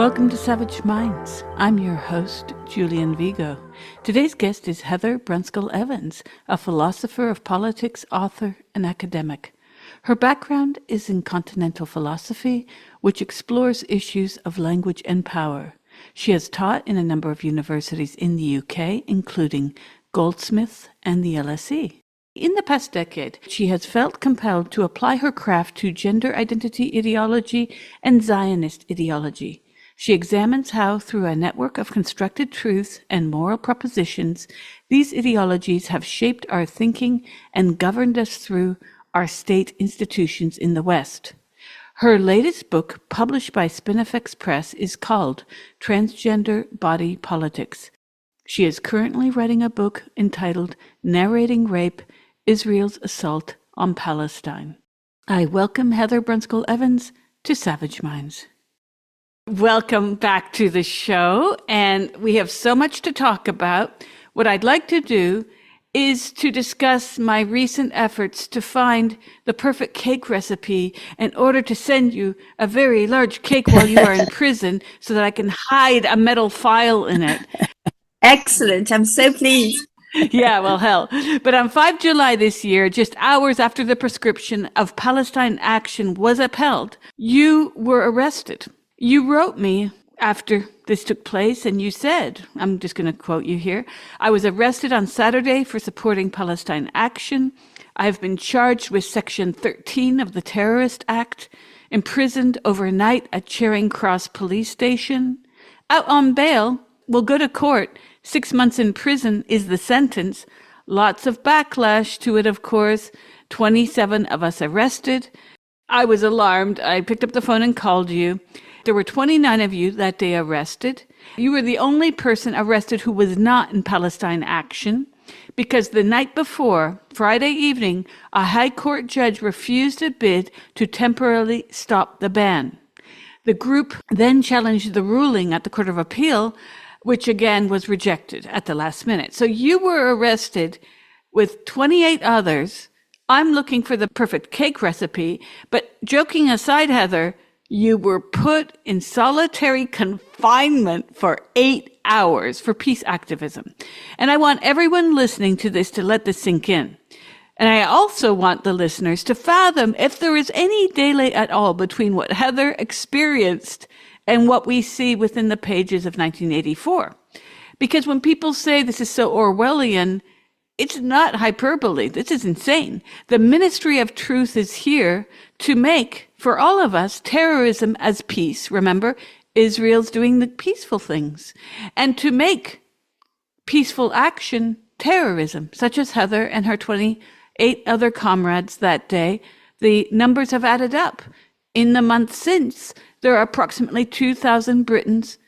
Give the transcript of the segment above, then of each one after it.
Welcome to Savage Minds. I'm your host, Julian Vigo. Today's guest is Heather Brunskell-Evans, a philosopher of politics, author, and academic. Her background is in continental philosophy, which explores issues of language and power. She has taught in a number of universities in the UK, including Goldsmiths and the LSE. In the past decade, she has felt compelled to apply her craft to gender identity ideology and Zionist ideology. She examines how, through a network of constructed truths and moral propositions, these ideologies have shaped our thinking and governed us through our state institutions in the West. Her latest book, published by Spinifex Press, is called Transgender Body Politics. She is currently writing a book entitled Narrating Rape, Israel's Assault on Palestine. I welcome Heather Brunskell-Evans to Savage Minds. Welcome back to the show, and we have so much to talk about. What I'd like to do is to discuss my recent efforts to find the perfect cake recipe in order to send you a very large cake while you are in prison so that I can hide a metal file in it. Excellent. I'm so pleased. Yeah, well, hell. But on 5 July this year, just hours after the prescription of Palestine Action was upheld, you were arrested. You wrote me after this took place, and you said, I'm just going to quote you here, I was arrested on Saturday for supporting Palestine Action. I have been charged with Section 13 of the Terrorism Act, imprisoned overnight at Charing Cross Police Station. Out on bail, will go to court. 6 months in prison is the sentence. Lots of backlash to it, of course. 27 of us arrested. I was alarmed. I picked up the phone and called you. There were 29 of you that day arrested. You were the only person arrested who was not in Palestine Action because the night before, Friday evening, a high court judge refused a bid to temporarily stop the ban. The group then challenged the ruling at the Court of Appeal, which again was rejected at the last minute. So you were arrested with 28 others. I'm looking for the perfect cake recipe, but joking aside, Heather, you were put in solitary confinement for 8 hours for peace activism. And I want everyone listening to this to let this sink in. And I also want the listeners to fathom if there is any daylight at all between what Heather experienced and what we see within the pages of 1984. Because when people say this is so Orwellian, it's not hyperbole. This is insane. The Ministry of Truth is here to make, for all of us, terrorism as peace. Remember, Israel's doing the peaceful things. And to make peaceful action terrorism, such as Heather and her 28 other comrades that day. The numbers have added up. In the month since, there are approximately 2,000 Britons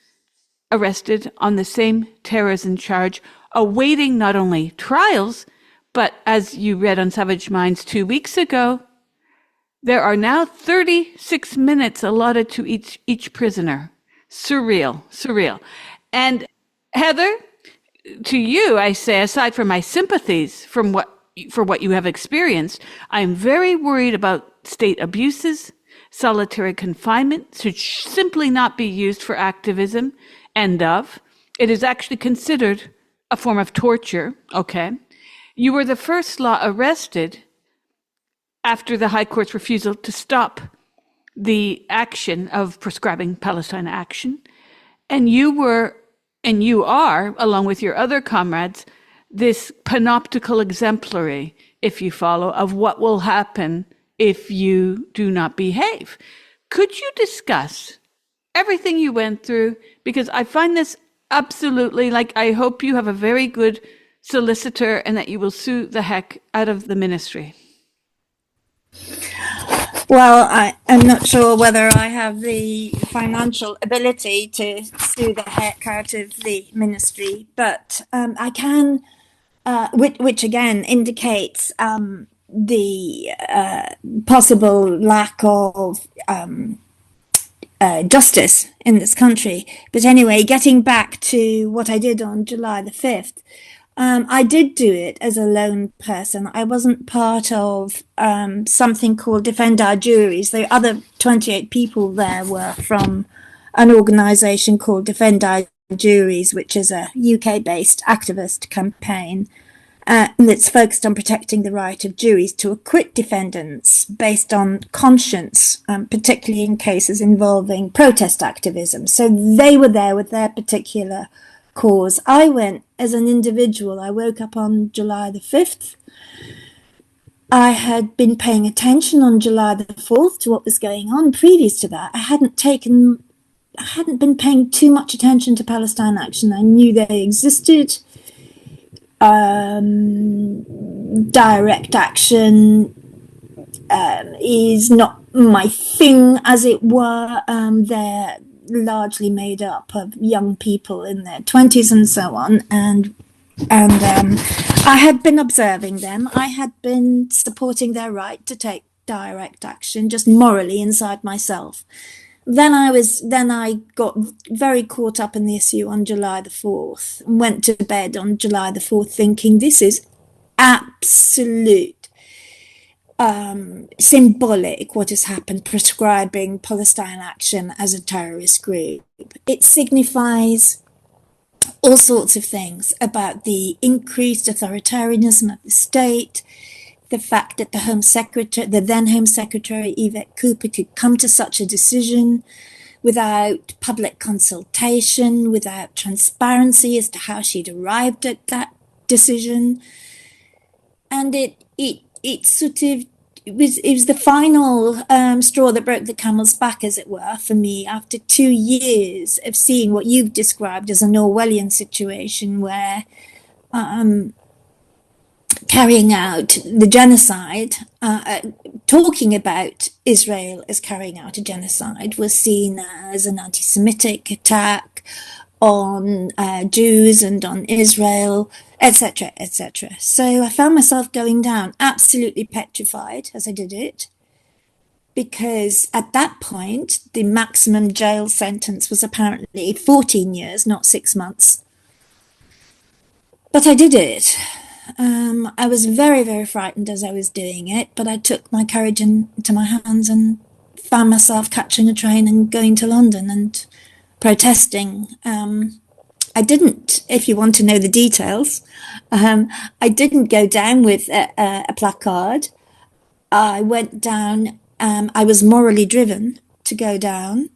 arrested on the same terrorism charge, awaiting not only trials, but as you read on Savage Minds 2 weeks ago, there are now 36 minutes allotted to each prisoner. Surreal. And Heather, to you, I say, aside from my sympathies for what you have experienced, I'm very worried about state abuses. Solitary confinement should simply not be used for activism. End of. It is actually considered a form of torture. Okay. You were the first law arrested after the High Court's refusal to stop the action of prescribing Palestine Action. And you are, along with your other comrades, this panoptical exemplary, if you follow, of what will happen if you do not behave. Could you discuss everything you went through? Because I find this absolutely, I hope you have a very good solicitor and that you will sue the heck out of the ministry. Well, I'm not sure whether I have the financial ability to sue the heck out of the ministry, but I can, which again indicates the possible lack of justice in this country. But anyway, getting back to what I did on July the 5th, I did do it as a lone person. I wasn't part of something called Defend Our Juries. The other 28 people there were from an organisation called Defend Our Juries, which is a UK-based activist campaign that's focused on protecting the right of juries to acquit defendants based on conscience, particularly in cases involving protest activism. So they were there with their particular cause. I went as an individual. I woke up on July the 5th. I had been paying attention on July the 4th to what was going on. Previous to that, I hadn't been paying too much attention to Palestine Action. I knew they existed. Direct action is not my thing, as it were. They're largely made up of young people in their 20s and so on, and I had been observing them. I had been supporting their right to take direct action, just morally inside myself. Then I got very caught up in the issue on July the 4th, and went to bed on July the 4th thinking this is absolute symbolic what has happened, prescribing Palestine Action as a terrorist group. It signifies all sorts of things about the increased authoritarianism of the state, the fact that the then Home Secretary, Yvette Cooper, could come to such a decision without public consultation, without transparency as to how she'd arrived at that decision. And it was the final straw that broke the camel's back, as it were, for me, after 2 years of seeing what you've described as an Orwellian situation where carrying out the genocide, talking about Israel as carrying out a genocide was seen as an anti-Semitic attack on Jews and on Israel, etc., etc. So I found myself going down absolutely petrified as I did it, because at that point, the maximum jail sentence was apparently 14 years, not 6 months. But I did it. I was very, very frightened as I was doing it, but I took my courage into my hands and found myself catching a train and going to London and protesting. I didn't, if you want to know the details, I didn't go down with a placard. I went down, I was morally driven to go down.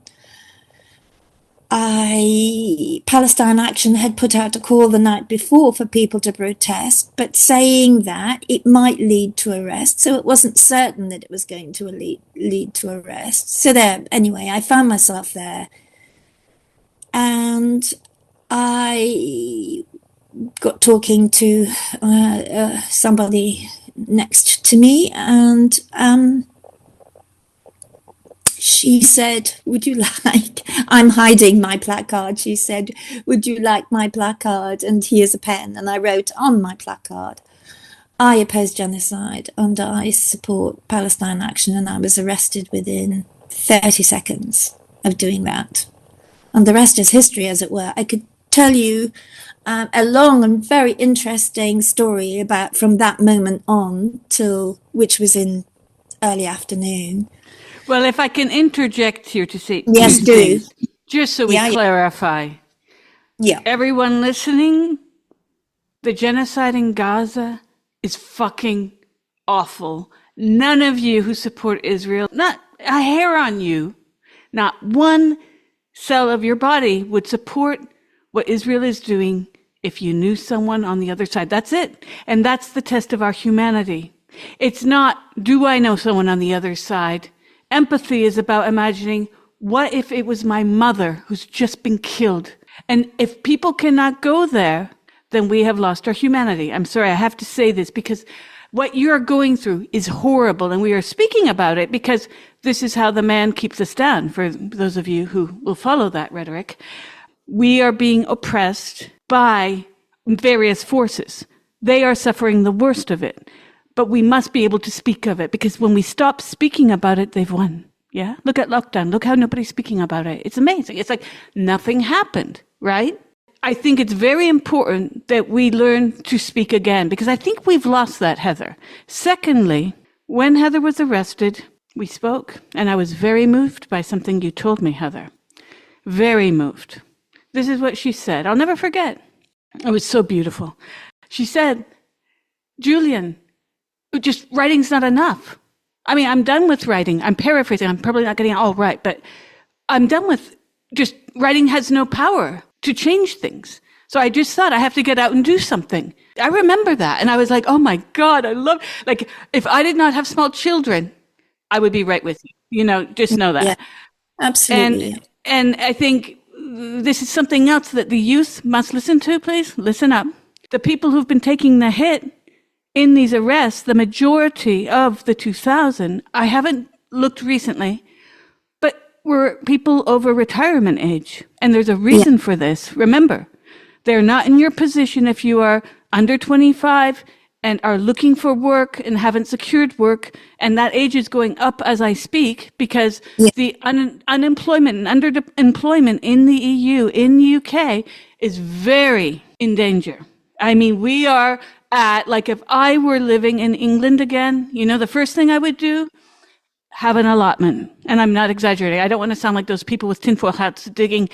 Palestine Action had put out a call the night before for people to protest, but saying that it might lead to arrest. So it wasn't certain that it was going to lead to arrest. So there, anyway, I found myself there. And I got talking to somebody next to me, and she said, would you like, I'm hiding my placard. She said, would you like my placard? And here's a pen. And I wrote on my placard, I oppose genocide and I support Palestine Action. And I was arrested within 30 seconds of doing that. And the rest is history, as it were. I could tell you a long and very interesting story about from that moment on till, which was in early afternoon. Well, if I can interject here to say yes, two do. things, just so we clarify. Yeah. Everyone listening, the genocide in Gaza is fucking awful. None of you who support Israel, not a hair on you, not one cell of your body would support what Israel is doing if you knew someone on the other side. That's it. And that's the test of our humanity. It's not, do I know someone on the other side? Empathy is about imagining, what if it was my mother who's just been killed? And if people cannot go there, then we have lost our humanity. I'm sorry, I have to say this because what you're going through is horrible. And we are speaking about it because this is how the man keeps us down, for those of you who will follow that rhetoric. We are being oppressed by various forces. They are suffering the worst of it. But we must be able to speak of it, because when we stop speaking about it, they've won. Yeah? Look at lockdown. Look how nobody's speaking about it. It's amazing. It's like nothing happened, right? I think it's very important that we learn to speak again, because I think we've lost that, Heather. Secondly, when Heather was arrested, we spoke, and I was very moved by something you told me, Heather. very moved. This is what she said. I'll never forget. It was so beautiful. She said, Julian, just writing's not enough. I mean, I'm done with writing. I'm paraphrasing. I'm probably not getting it all right, but I'm done with just writing has no power to change things. So I just thought I have to get out and do something. I remember that. And I was like, oh my God, I love, like, if I did not have small children, I would be right with you. You know, just know that. Yeah, absolutely. And I think this is something else that the youth must listen to, please. Listen up. The people who've been taking the hit in these arrests, the majority of the 2000, I haven't looked recently, but were people over retirement age. And there's a reason for this. Remember, they're not in your position if you are under 25 and are looking for work and haven't secured work. And that age is going up as I speak because the unemployment and underemployment in the EU, in the UK, is very in danger. I mean, we are at, like, if I were living in England again, you know, the first thing I would do, have an allotment. And I'm not exaggerating. I don't want to sound like those people with tinfoil hats digging.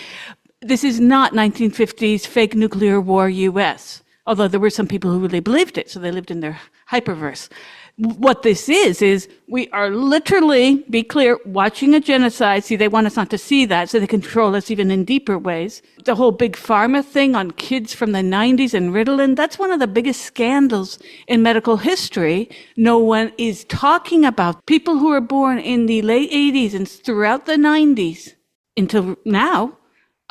This is not 1950s fake nuclear war US, although there were some people who really believed it, so they lived in their hyperverse. What this is we are literally, be clear, watching a genocide. See, they want us not to see that, so they control us even in deeper ways. The whole big pharma thing on kids from the 90s and Ritalin, that's one of the biggest scandals in medical history. No one is talking about people who were born in the late 80s and throughout the 90s until now.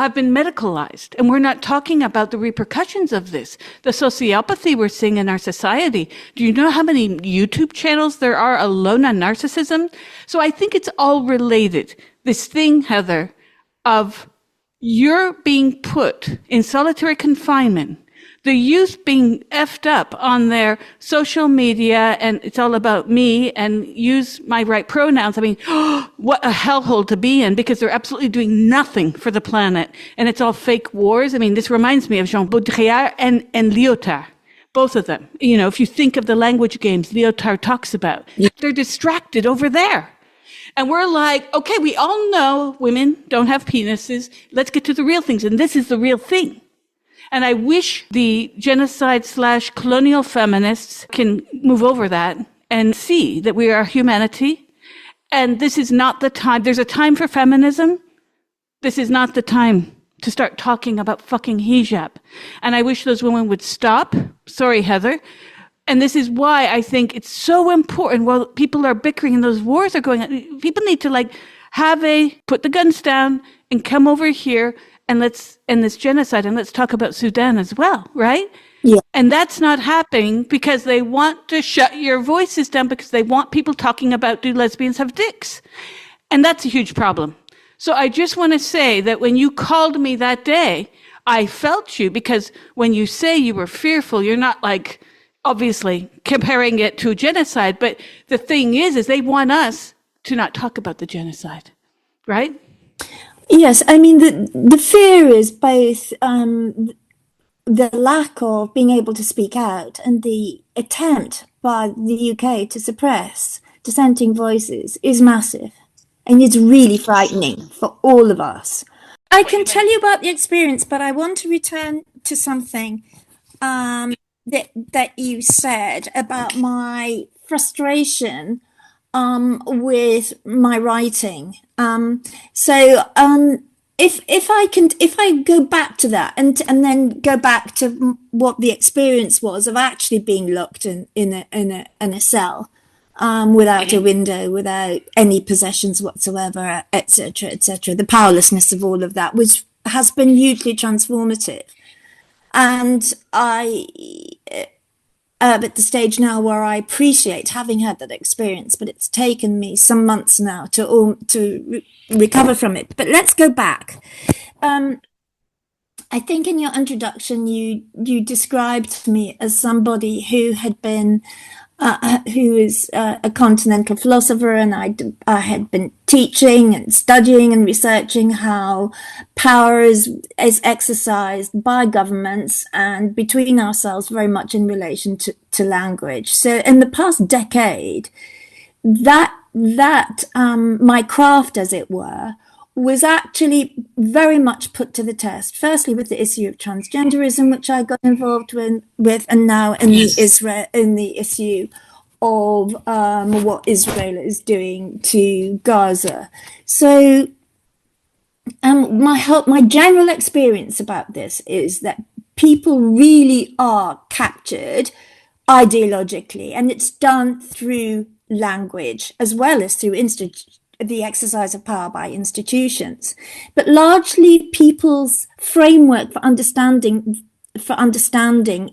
I've been medicalized, and we're not talking about the repercussions of this. The sociopathy we're seeing in our society. Do you know how many YouTube channels there are alone on narcissism? So I think it's all related. This thing, Heather, of you're being put in solitary confinement, the youth being effed up on their social media, and it's all about me and use my right pronouns. I mean, what a hellhole to be in, because they're absolutely doing nothing for the planet. And it's all fake wars. I mean, this reminds me of Jean Baudrillard and Lyotard. Both of them. You know, if you think of the language games Lyotard talks about, they're distracted over there. And we're like, okay, we all know women don't have penises. Let's get to the real things. And this is the real thing. And I wish the genocide/colonial feminists can move over that and see that we are humanity. And this is not the time. There's a time for feminism. This is not the time to start talking about fucking hijab. And I wish those women would stop. Sorry, Heather. And this is why I think it's so important. While people are bickering and those wars are going on, people need to put the guns down and come over here and let's end this genocide, and let's talk about Sudan as well, right? Yeah. And that's not happening because they want to shut your voices down, because they want people talking about, do lesbians have dicks? And that's a huge problem. So I just want to say that when you called me that day, I felt you, because when you say you were fearful, you're not like, obviously, comparing it to genocide. But the thing is they want us to not talk about the genocide, right? Yes, I mean, the fear is both the lack of being able to speak out and the attempt by the UK to suppress dissenting voices is massive, and it's really frightening for all of us. I can tell you about the experience, but I want to return to something that you said about my frustration with my writing. If I go back to that and then go back to what the experience was of actually being locked in a cell, without a window, without any possessions whatsoever, etc., etc. The powerlessness of all of that has been hugely transformative, and at the stage now where I appreciate having had that experience, but it's taken me some months now to recover from it. But let's go back. I think in your introduction, you described me as somebody who had been, who is a continental philosopher, and I had been teaching and studying and researching how power is exercised by governments and between ourselves, very much in relation to language. So in the past decade, that my craft, as it were, was actually very much put to the test. Firstly, with the issue of transgenderism, which I got involved with, and now in the issue of what Israel is doing to Gaza. So my general experience about this is that people really are captured ideologically, and it's done through language as well as through the exercise of power by institutions. But largely people's framework for understanding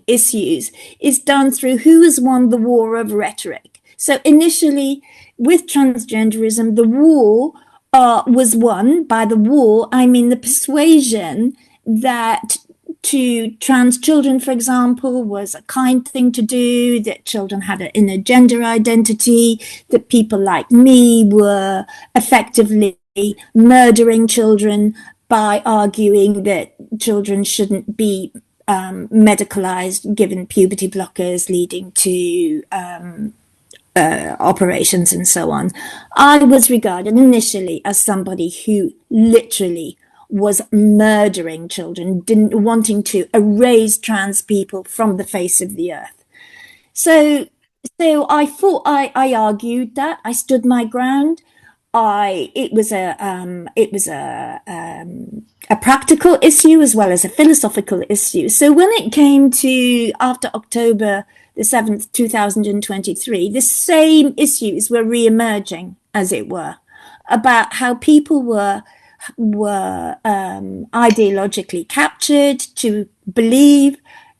issues is done through who has won the war of rhetoric. So initially with transgenderism, the war was won. By the war, I mean the persuasion that to trans children, for example, was a kind thing to do, that children had an inner gender identity, that people like me were effectively murdering children by arguing that children shouldn't be medicalized, given puberty blockers leading to operations and so on. I was regarded initially as somebody who literally was murdering children, wanting to erase trans people from the face of the earth. So I thought I argued that I stood my ground. It was a practical issue as well as a philosophical issue. So when it came to after October the 7th, 2023, the same issues were re-emerging, as it were, about how people were ideologically captured to believe,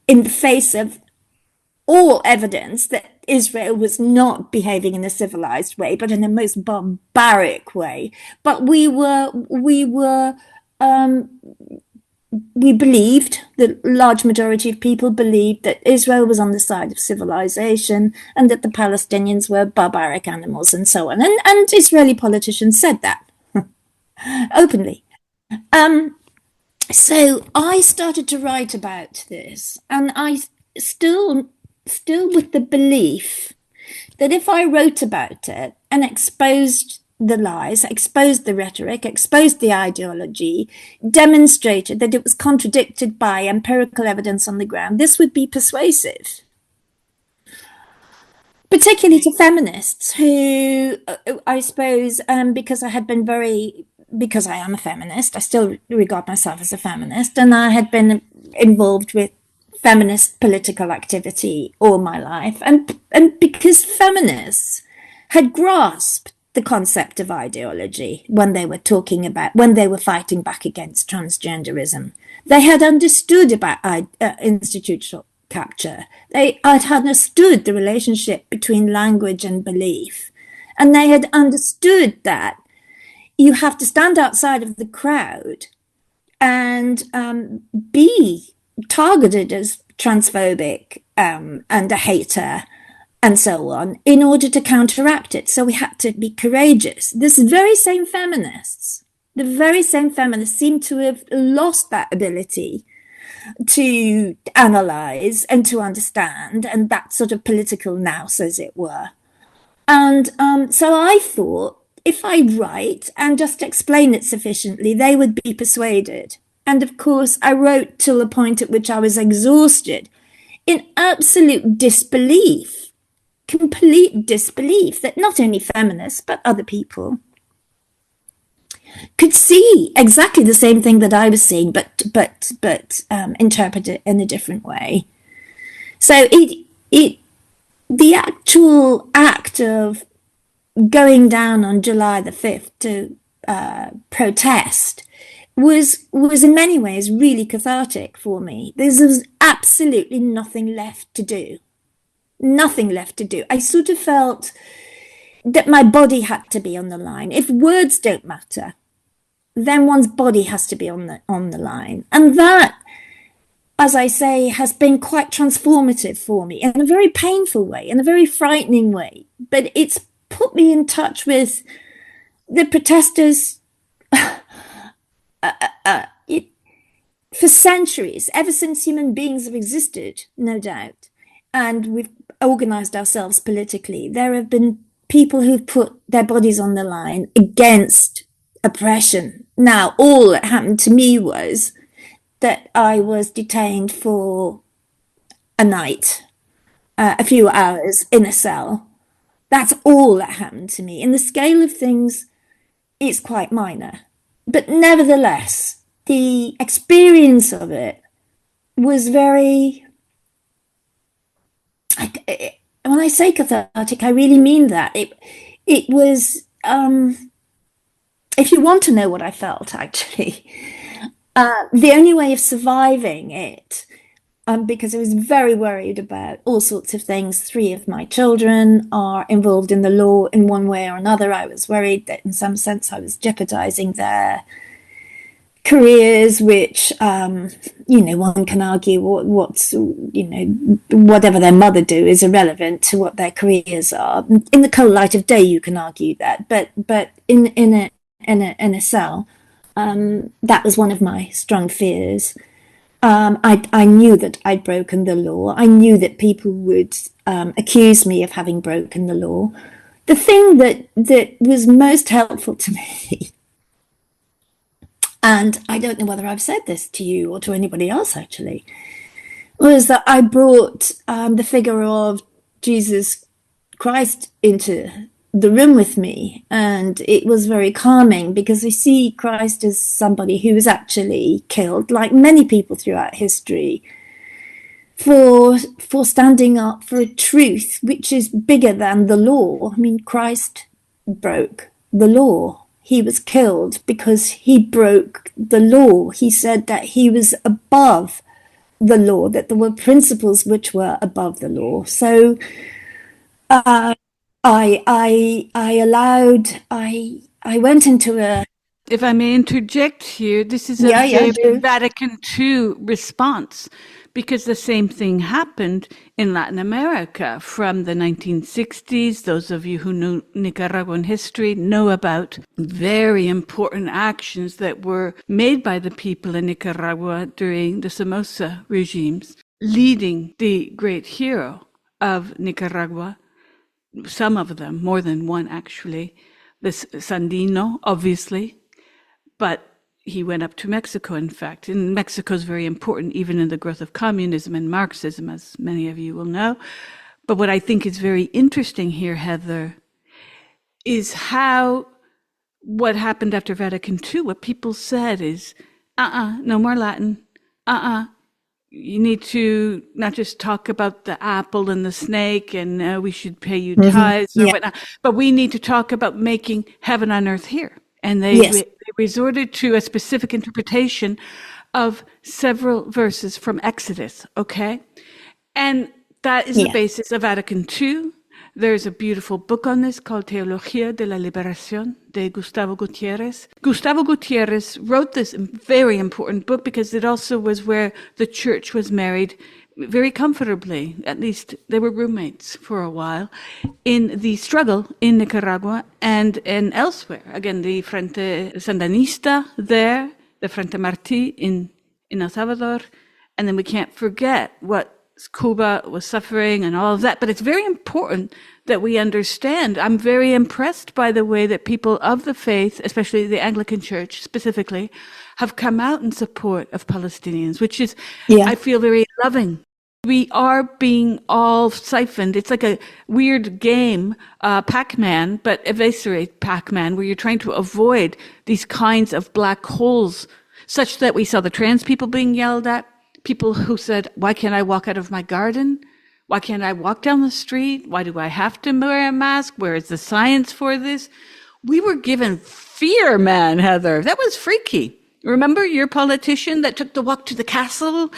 in the face of all evidence, that Israel was not behaving in a civilized way, but in the most barbaric way. But we believed, the large majority of people believed, that Israel was on the side of civilization and that the Palestinians were barbaric animals and so on. And Israeli politicians said that openly. So I started to write about this, and I still with the belief that if I wrote about it and exposed the lies, exposed the rhetoric, exposed the ideology, demonstrated that it was contradicted by empirical evidence on the ground, this would be persuasive. Particularly to feminists who, I suppose, because I am a feminist, I still regard myself as a feminist, and I had been involved with feminist political activity all my life, and because feminists had grasped the concept of ideology when they were fighting back against transgenderism. They had understood about institutional capture. They had understood the relationship between language and belief, and they had understood that you have to stand outside of the crowd and be targeted as transphobic and a hater and so on in order to counteract it. So we had to be courageous. The very same feminists seem to have lost that ability to analyze and to understand, and that sort of political nous, as it were. And so I thought, if I write and just explain it sufficiently, they would be persuaded. And of course, I wrote till the point at which I was exhausted, in absolute disbelief, complete disbelief, that not only feminists, but other people could see exactly the same thing that I was seeing, but interpret it in a different way. So the actual act of going down on July the 5th to protest was in many ways really cathartic for me. There was absolutely nothing left to do. Nothing left to do. I sort of felt that my body had to be on the line. If words don't matter, then one's body has to be on the line. And that, as I say, has been quite transformative for me in a very painful way, in a very frightening way. But it's put me in touch with the protesters for centuries, ever since human beings have existed, no doubt. And we've organized ourselves politically. There have been people who've put their bodies on the line against oppression Now, all that happened to me was that I was detained for a night, a few hours in a cell. That's all that happened to me. In the scale of things, it's quite minor. But nevertheless, the experience of it was very, when I say cathartic, I really mean that. It was, if you want to know what I felt, actually, the only way of surviving it, because I was very worried about all sorts of things. 3 of my children are involved in the law in one way or another. I was worried that in some sense I was jeopardizing their careers, which, one can argue whatever their mother do is irrelevant to what their careers are. In the cold light of day, you can argue that, but in a cell, that was one of my strong fears. I knew that I'd broken the law. I knew that people would accuse me of having broken the law. The thing that was most helpful to me, and I don't know whether I've said this to you or to anybody else actually, was that I brought the figure of Jesus Christ into the room with me, and it was very calming because I see Christ as somebody who was actually killed, like many people throughout history, for standing up for a truth which is bigger than the law. I mean, Christ broke the law. He was killed because he broke the law. He said that he was above the law, that there were principles which were above the law. So I went into a... If I may interject here, this is a very Vatican II response, because the same thing happened in Latin America from the 1960s. Those of you who know Nicaraguan history know about very important actions that were made by the people in Nicaragua during the Somoza regimes, leading the great hero of Nicaragua, some of them, more than one actually, this Sandino, obviously, but he went up to Mexico, in fact. And Mexico is very important, even in the growth of communism and Marxism, as many of you will know. But what I think is very interesting here, Heather, is how what happened after Vatican II, what people said is, no more Latin, you need to not just talk about the apple and the snake and we should pay you tithes or whatnot, but we need to talk about making heaven on earth here. And they resorted to a specific interpretation of several verses from Exodus, okay? And that is the basis of Vatican II. There's a beautiful book on this called Teología de la Liberación de Gustavo Gutiérrez. Gustavo Gutiérrez wrote this very important book because it also was where the church was married very comfortably. At least they were roommates for a while in the struggle in Nicaragua and elsewhere. Again, the Frente Sandinista there, the Frente Martí in El Salvador. And then we can't forget what Cuba was suffering and all of that. But it's very important that we understand. I'm very impressed by the way that people of the faith, especially the Anglican Church specifically, have come out in support of Palestinians, which is, I feel, very loving. We are being all siphoned. It's like a weird game, Pac-Man, but eviscerate Pac-Man, where you're trying to avoid these kinds of black holes, such that we saw the trans people being yelled at, people who said, why can't I walk out of my garden? Why can't I walk down the street? Why do I have to wear a mask? Where is the science for this? We were given fear, man, Heather. That was freaky. Remember your politician that took the walk to the castle?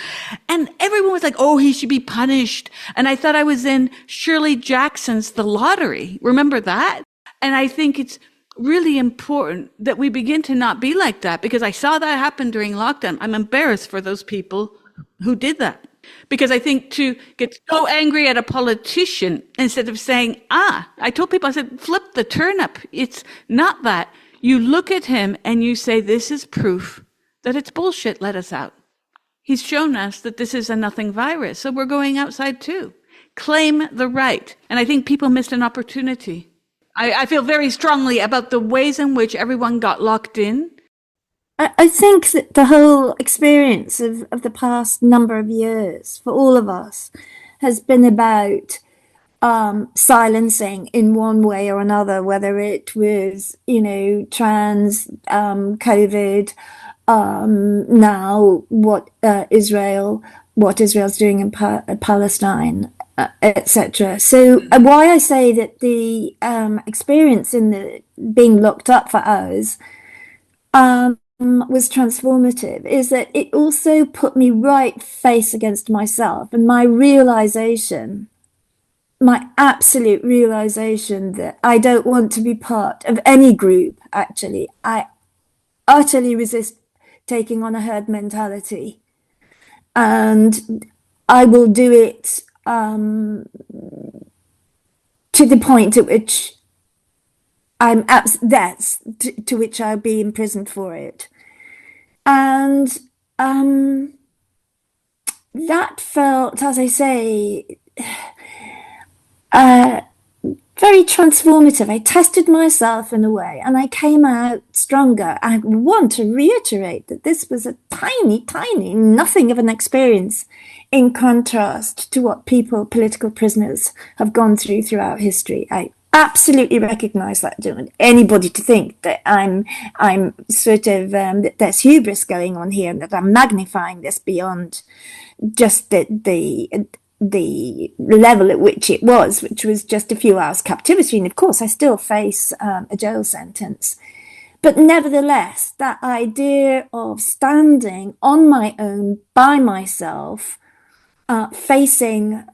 And everyone was like, oh, he should be punished. And I thought I was in Shirley Jackson's The Lottery. Remember that? And I think it's really important that we begin to not be like that, because I saw that happen during lockdown. I'm embarrassed for those people who did that. Because I think to get so angry at a politician instead of saying, I told people, I said, flip the turnip. It's not that. You look at him and you say, this is proof that it's bullshit. Let us out. He's shown us that this is a nothing virus. So we're going outside too. Claim the right. And I think people missed an opportunity. I feel very strongly about the ways in which everyone got locked in. I think that the whole experience of the past number of years for all of us has been about silencing in one way or another, whether it was, trans, COVID, now what Israel's doing in Palestine, etc. So why I say that the experience in the being locked up for hours was transformative is that it also put me right face against myself and my realization, my absolute realization that I don't want to be part of any group. Actually, I utterly resist taking on a herd mentality, and I will do it to the point at which to which I'll be imprisoned for it. And that felt, as I say, very transformative. I tested myself in a way and I came out stronger. I want to reiterate that this was a tiny, tiny, nothing of an experience in contrast to what political prisoners have gone through throughout history. I absolutely recognize that. I don't want anybody to think that I'm sort of, that there's hubris going on here and that I'm magnifying this beyond just the level at which it was, which was just a few hours captivity. And of course, I still face a jail sentence. But nevertheless, that idea of standing on my own by myself, facing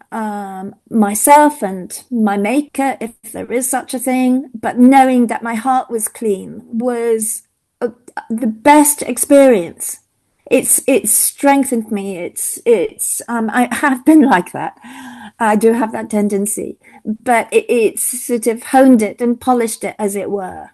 myself and my maker, if there is such a thing, but knowing that my heart was clean was the best experience. It's strengthened me. I have been like that. I do have that tendency, but it's sort of honed it and polished it, as it were.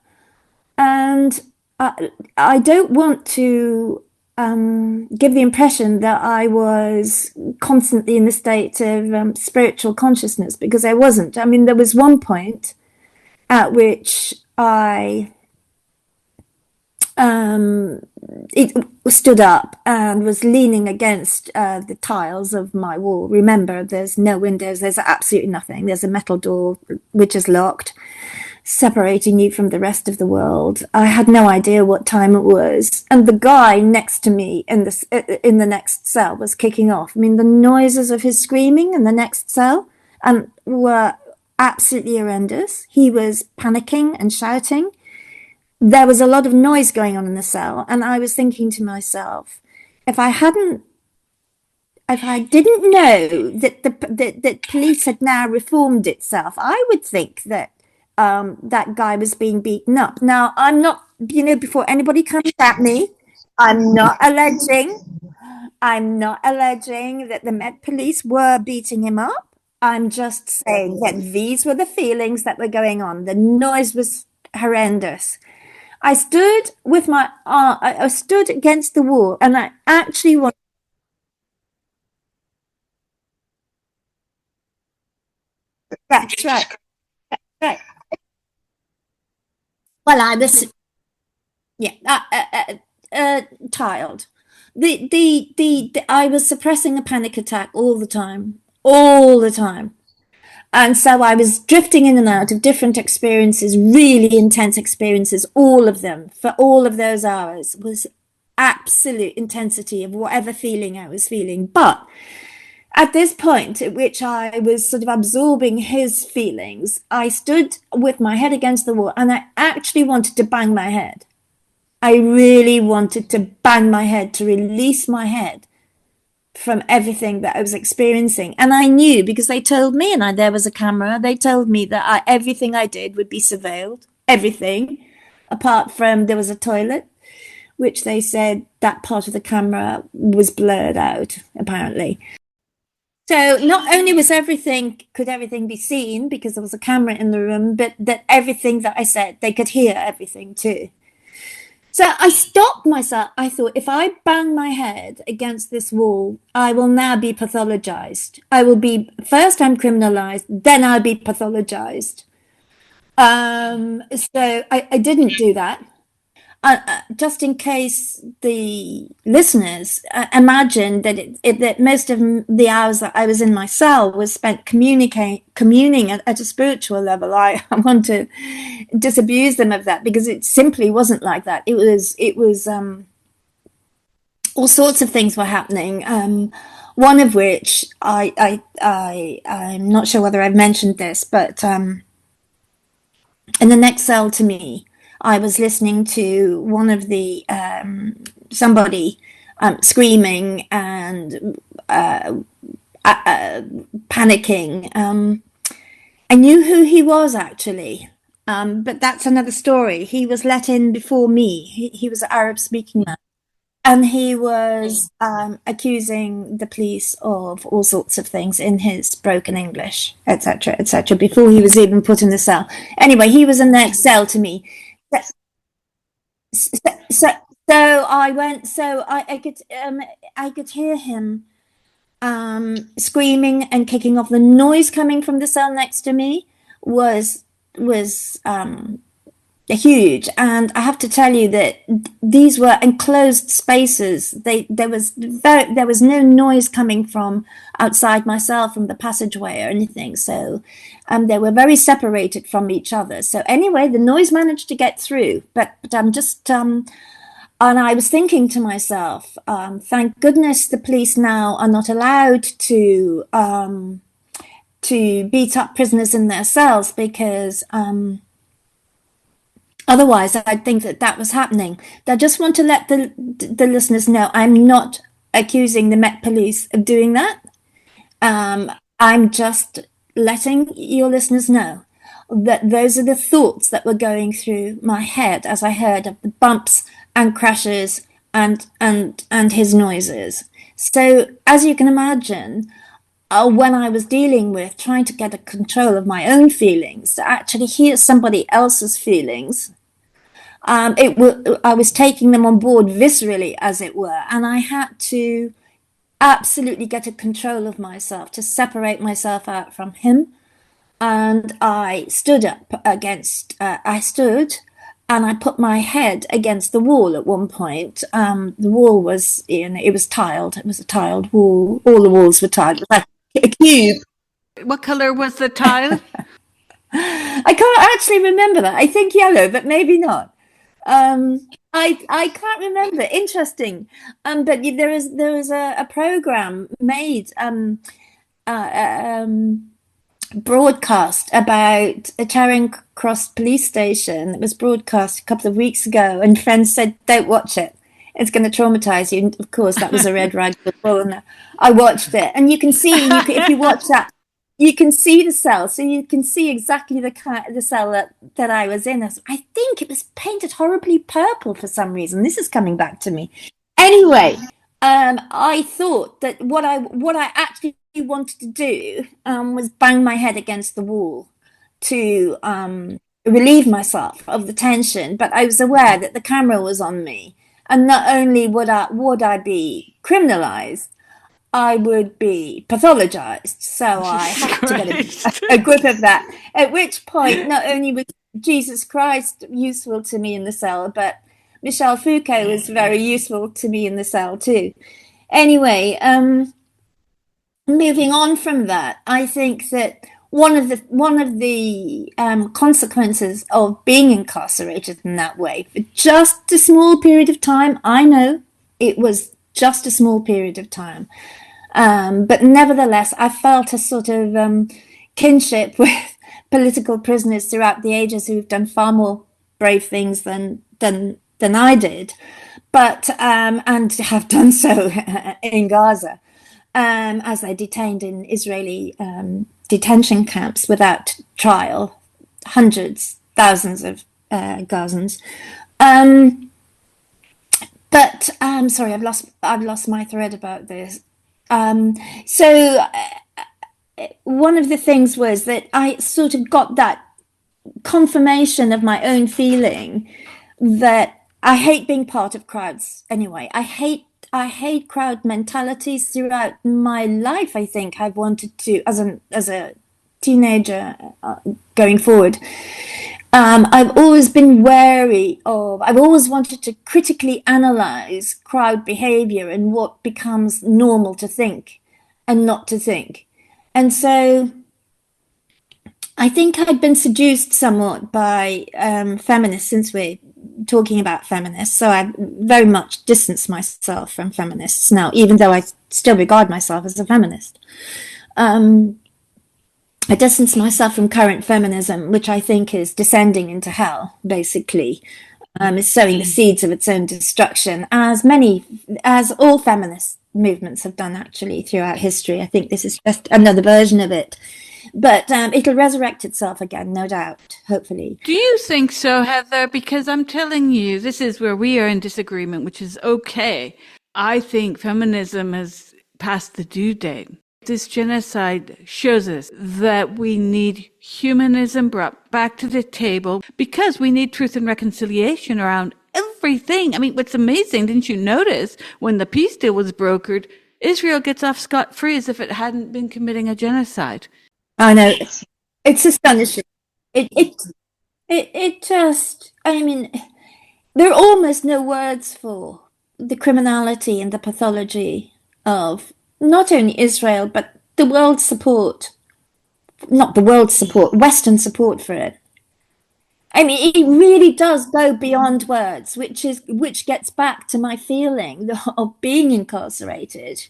And I don't want to give the impression that I was constantly in the state of spiritual consciousness, because I wasn't. I mean, there was one point at which I it stood up and was leaning against the tiles of my wall. Remember, there's no windows, there's absolutely nothing. There's a metal door which is locked, separating you from the rest of the world. I had no idea what time it was, and the guy next to me in the next cell was kicking off. I mean, the noises of his screaming in the next cell were absolutely horrendous. He was panicking and shouting. There was a lot of noise going on in the cell, and I was thinking to myself, if I didn't know that police had now reformed itself, I would think that that guy was being beaten up. Now, I'm not, before anybody comes at me, I'm not alleging that the Met Police were beating him up. I'm just saying that these were the feelings that were going on. The noise was horrendous. I stood with I stood against the wall, and I actually wanted. That's right. Right. Well, I was, yeah, tiled. I was suppressing a panic attack all the time. And so I was drifting in and out of different experiences, really intense experiences. All of them, for all of those hours, was absolute intensity of whatever feeling I was feeling. But at this point at which I was sort of absorbing his feelings, I stood with my head against the wall, and I actually wanted to bang my head. I really wanted to bang my head, to release my head from everything that I was experiencing. And I knew, because they told me, and there was a camera, they told me that everything I did would be surveilled, everything, apart from there was a toilet, which they said that part of the camera was blurred out, apparently. So not only could everything be seen because there was a camera in the room, but that everything that I said, they could hear everything too. So I stopped myself. I thought, if I bang my head against this wall, I will now be pathologized. First I'm criminalized, then I'll be pathologized. So I didn't do that. just in case the listeners imagine that that most of the hours that I was in my cell was spent communing at a spiritual level, I want to disabuse them of that, because it simply wasn't like that. It was all sorts of things were happening. One of which I'm not sure whether I've mentioned this, but in the next cell to me, I was listening to one of the somebody screaming and panicking. I knew who he was, actually, but that's another story. He was let in before me. He was an Arab-speaking man. And he was accusing the police of all sorts of things in his broken English, etc., before he was even put in the cell. Anyway, he was in the next cell to me. So I went. So I could hear him screaming and kicking off. The noise coming from the cell next to me was huge, and I have to tell you that these were enclosed spaces. There was no noise coming from outside my cell, from the passageway or anything. So they were very separated from each other. So anyway, the noise managed to get through. But I'm just and I was thinking to myself, thank goodness the police now are not allowed to beat up prisoners in their cells, because otherwise, I'd think that was happening. I just want to let the listeners know I'm not accusing the Met Police of doing that. I'm just letting your listeners know that those are the thoughts that were going through my head as I heard of the bumps and crashes and his noises. So, as you can imagine, when I was dealing with trying to get a control of my own feelings, to actually hear somebody else's feelings, I was taking them on board viscerally, as it were, and I had to absolutely get a control of myself, to separate myself out from him. And I stood up against, and I put my head against the wall at one point. The wall was, it was tiled. It was a tiled wall. All the walls were tiled. It was like a cube. What color was the tile? I can't actually remember that. I think yellow, but maybe not. I can't remember. Interesting. But there is a program made broadcast about a Charing Cross police station that was broadcast a couple of weeks ago, and friends said, "Don't watch it. It's going to traumatize you." And of course, that was a red rag to the bull, and I watched it, and you can see if you watch that. You can see the cell, so you can see exactly the cell that I was in. I think it was painted horribly purple for some reason. This is coming back to me. Anyway, I thought that what I actually wanted to do was bang my head against the wall to relieve myself of the tension. But I was aware that the camera was on me, and not only would I be criminalized, I would be pathologized. So I had to get a grip of that. At which point, not only was Jesus Christ useful to me in the cell, but Michel Foucault was very useful to me in the cell too. Anyway, moving on from that, I think that one of the consequences of being incarcerated in that way for just a small period of time, I know it was just a small period of time, but nevertheless, I felt a sort of kinship with political prisoners throughout the ages who've done far more brave things than I did, but and have done so in Gaza, as they detained in Israeli detention camps without trial, hundreds, thousands of Gazans. But sorry, I've lost my thread about this. So one of the things was that I sort of got that confirmation of my own feeling that I hate being part of crowds anyway. I hate crowd mentalities throughout my life. I think I've wanted to, as a teenager going forward, I've always been wary of, I've always wanted to critically analyze crowd behavior and what becomes normal to think and not to think. And so I think I'd been seduced somewhat by feminists, since we're talking about feminists. So I very much distance myself from feminists now, even though I still regard myself as a feminist. I distance myself from current feminism, which I think is descending into hell, basically. Is sowing the seeds of its own destruction, as all feminist movements have done actually throughout history. I think this is just another version of it. But it'll resurrect itself again, no doubt, hopefully. Do you think so, Heather? Because I'm telling you, this is where we are in disagreement, which is okay. I think feminism has passed the due date. This genocide shows us that we need humanism brought back to the table because we need truth and reconciliation around everything. I mean, what's amazing, didn't you notice when the peace deal was brokered, Israel gets off scot-free as if it hadn't been committing a genocide. I know, it's astonishing. It just, I mean, there are almost no words for the criminality and the pathology of not only Israel, but the world's support, not the world's support, Western support for it. I mean, it really does go beyond words, which gets back to my feeling of being incarcerated,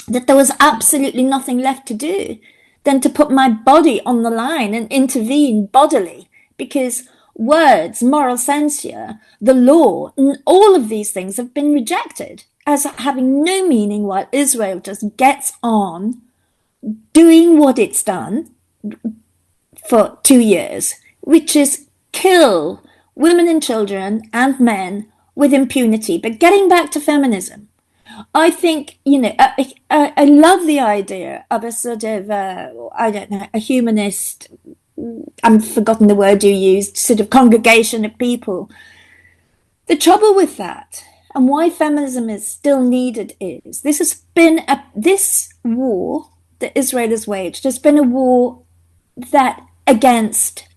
that there was absolutely nothing left to do than to put my body on the line and intervene bodily, because words, moral censure, the law, all of these things have been rejected as having no meaning, while Israel just gets on doing what it's done for 2 years, which is kill women and children and men with impunity. But getting back to feminism, I think, I love the idea of a sort of, a humanist, I've forgotten the word you used, sort of congregation of people. The trouble with that, and why feminism is still needed, is this war that Israel has waged has been a war that against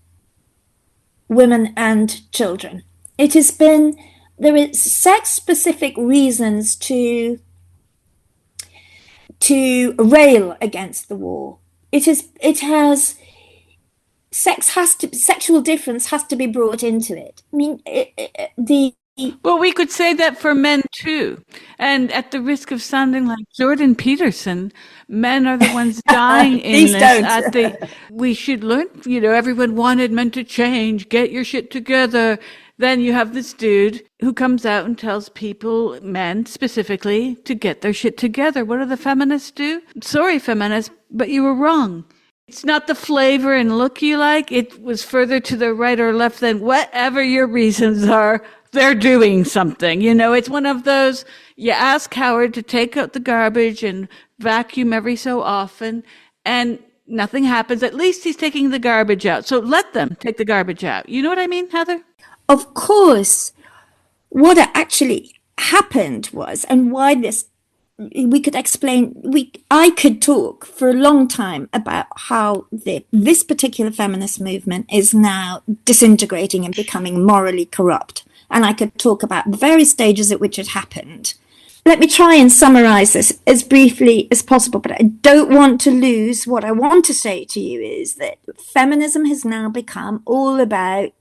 women and children. There is sex-specific reasons to rail against the war. Sexual difference has to be brought into it. I mean, Well, we could say that for men too. And at the risk of sounding like Jordan Peterson, men are the ones dying in Please this. don't. We should learn, everyone wanted men to change, get your shit together. Then you have this dude who comes out and tells people, men specifically, to get their shit together. What do the feminists do? Sorry, feminists, but you were wrong. It's not the flavor and look you like. It was further to the right or left than whatever your reasons are. They're doing something. It's one of those, you ask Howard to take out the garbage and vacuum every so often, and nothing happens. At least he's taking the garbage out. So let them take the garbage out. You know what I mean, Heather? Of course, what actually happened was, and why this, we could explain, I could talk for a long time about how this particular feminist movement is now disintegrating and becoming morally corrupt. And I could talk about the various stages at which it happened. Let me try and summarize this as briefly as possible, but I don't want to lose what I want to say to you is that feminism has now become all about,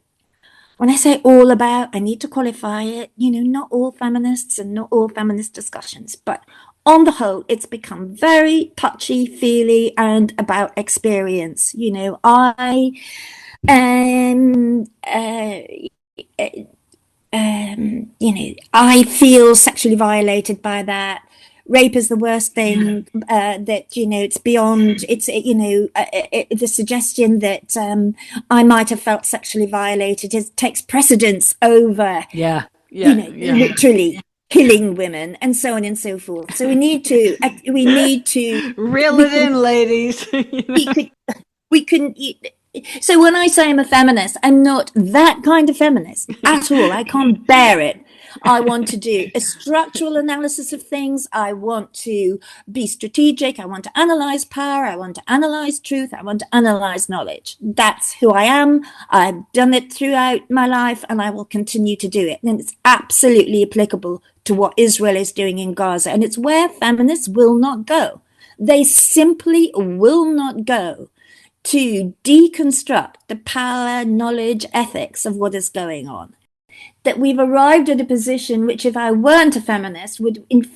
when I say all about, I need to qualify it, not all feminists and not all feminist discussions, but on the whole, it's become very touchy-feely and about experience. I feel sexually violated by that. Rape is the worst thing. It's beyond. It's the suggestion that I might have felt sexually violated takes precedence over. Literally killing women and so on and so forth. So we need to Reel it in, ladies. We can. So when I say I'm a feminist, I'm not that kind of feminist at all. I can't bear it. I want to do a structural analysis of things. I want to be strategic. I want to analyze power. I want to analyze truth. I want to analyze knowledge. That's who I am. I've done it throughout my life, and I will continue to do it. And it's absolutely applicable to what Israel is doing in Gaza. And it's where feminists will not go. They simply will not go to deconstruct the power, knowledge, ethics of what is going on. That we've arrived at a position which, if I weren't a feminist, and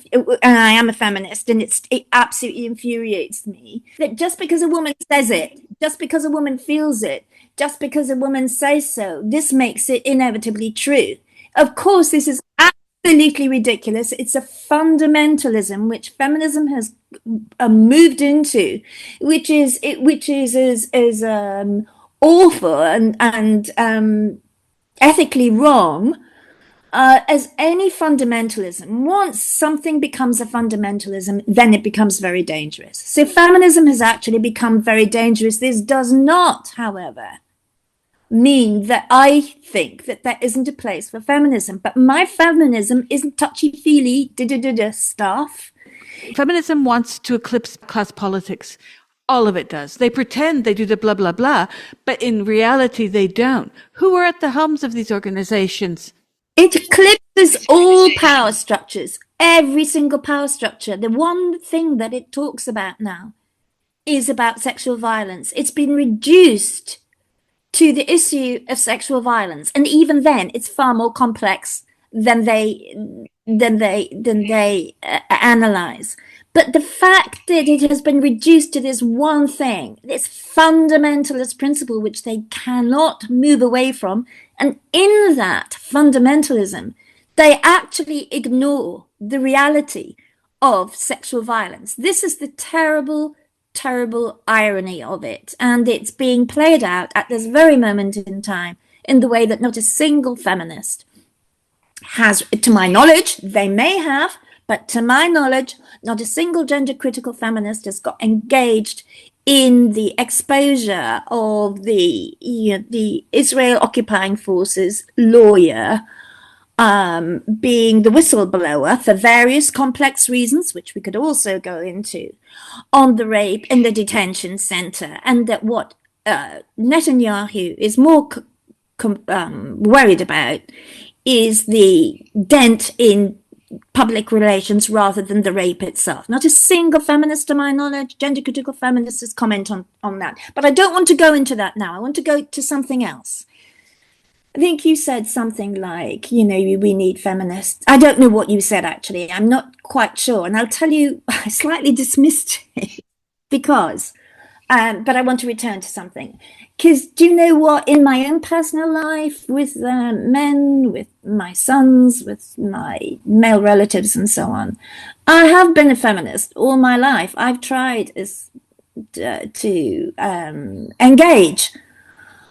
I am a feminist, and it absolutely infuriates me, that just because a woman says it, just because a woman feels it, just because a woman says so, this makes it inevitably true. Of course, this is absolutely ridiculous. It's a fundamentalism which feminism has moved into, which is as awful and ethically wrong as any fundamentalism. Once something becomes a fundamentalism, then it becomes very dangerous. So feminism has actually become very dangerous. This does not, however, mean that I think that there isn't a place for feminism. But my feminism isn't touchy-feely stuff. Feminism wants to eclipse class politics. All of it does. They pretend they do the blah, blah, blah, but in reality, they don't. Who are at the helms of these organizations? It eclipses all power structures, every single power structure. The one thing that it talks about now is about sexual violence. It's been reduced to the issue of sexual violence. And even then, it's far more complex than they analyze. But the fact that it has been reduced to this one thing, this fundamentalist principle, which they cannot move away from, and in that fundamentalism, they actually ignore the reality of sexual violence. This is the terrible, terrible irony of it. And it's being played out at this very moment in time in the way that not a single feminist has, to my knowledge, they may have, but to my knowledge, not a single gender critical feminist has got engaged in the exposure of the Israel occupying forces lawyer being the whistleblower for various complex reasons, which we could also go into, on the rape in the detention center, and that what Netanyahu is more worried about is the dent in public relations rather than the rape itself. Not a single feminist, to my knowledge, gender critical feminist has commented on that. But I don't want to go into that now. I want to go to something else. I think you said something like, we need feminists. I don't know what you said, actually. I'm not quite sure. And I'll tell you, I slightly dismissed it because, but I want to return to something. Because do you know what? In my own personal life, with men, with my sons, with my male relatives and so on, I have been a feminist all my life. I've tried to engage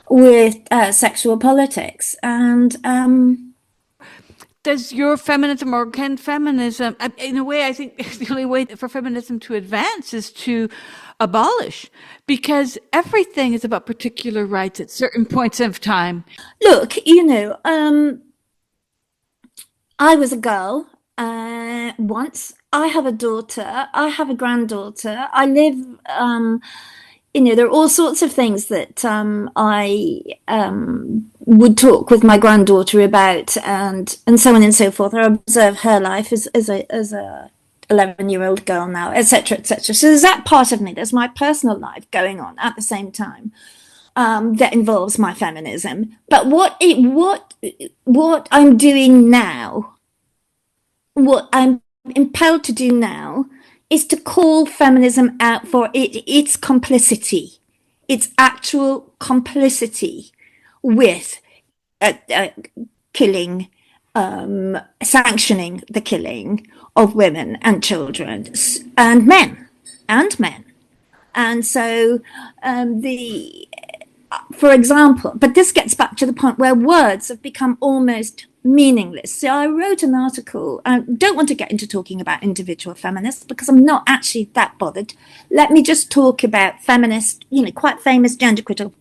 with sexual politics. And does your feminism, or can feminism, in a way, I think the only way for feminism to advance is to abolish, because everything is about particular rights at certain points of time. Look, I was a girl once. I have a daughter. I have a granddaughter. I live, there are all sorts of things that I would talk with my granddaughter about, and so on and so forth. I observe her life as a 11-year-old girl now, etc., etc. So there's that part of me. There's my personal life going on at the same time that involves my feminism. But what I'm doing now, what I'm impelled to do now, is to call feminism out for its complicity, its actual complicity with killing, sanctioning the killing of women and children and men. And so for example, but this gets back to the point where words have become almost meaningless. So I wrote an article. I don't want to get into talking about individual feminists because I'm not actually that bothered. Let me just talk about feminist, quite famous gender critical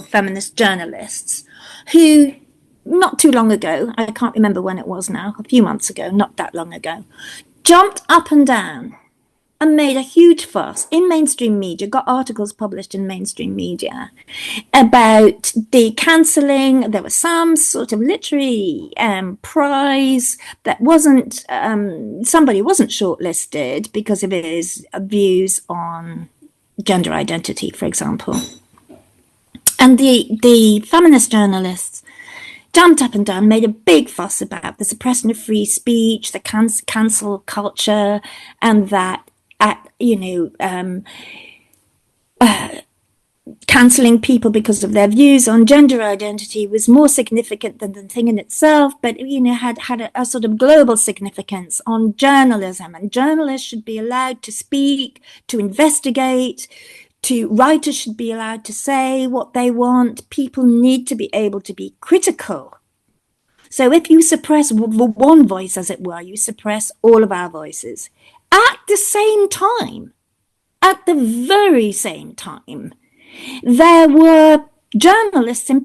feminist journalists who not too long ago, I can't remember when it was now, a few months ago, not that long ago, jumped up and down and made a huge fuss in mainstream media, got articles published in mainstream media about the cancelling. There was some sort of literary prize that wasn't, somebody wasn't shortlisted because of his views on gender identity, for example. And the feminist journalists jumped up and down, made a big fuss about the suppression of free speech, the cancel culture, and that, cancelling people because of their views on gender identity was more significant than the thing in itself, but had a sort of global significance on journalism, and journalists should be allowed to speak, to investigate, writers should be allowed to say what they want. People need to be able to be critical. So if you suppress one voice, as it were, you suppress all of our voices. At the same time, at the very same time, there were journalists in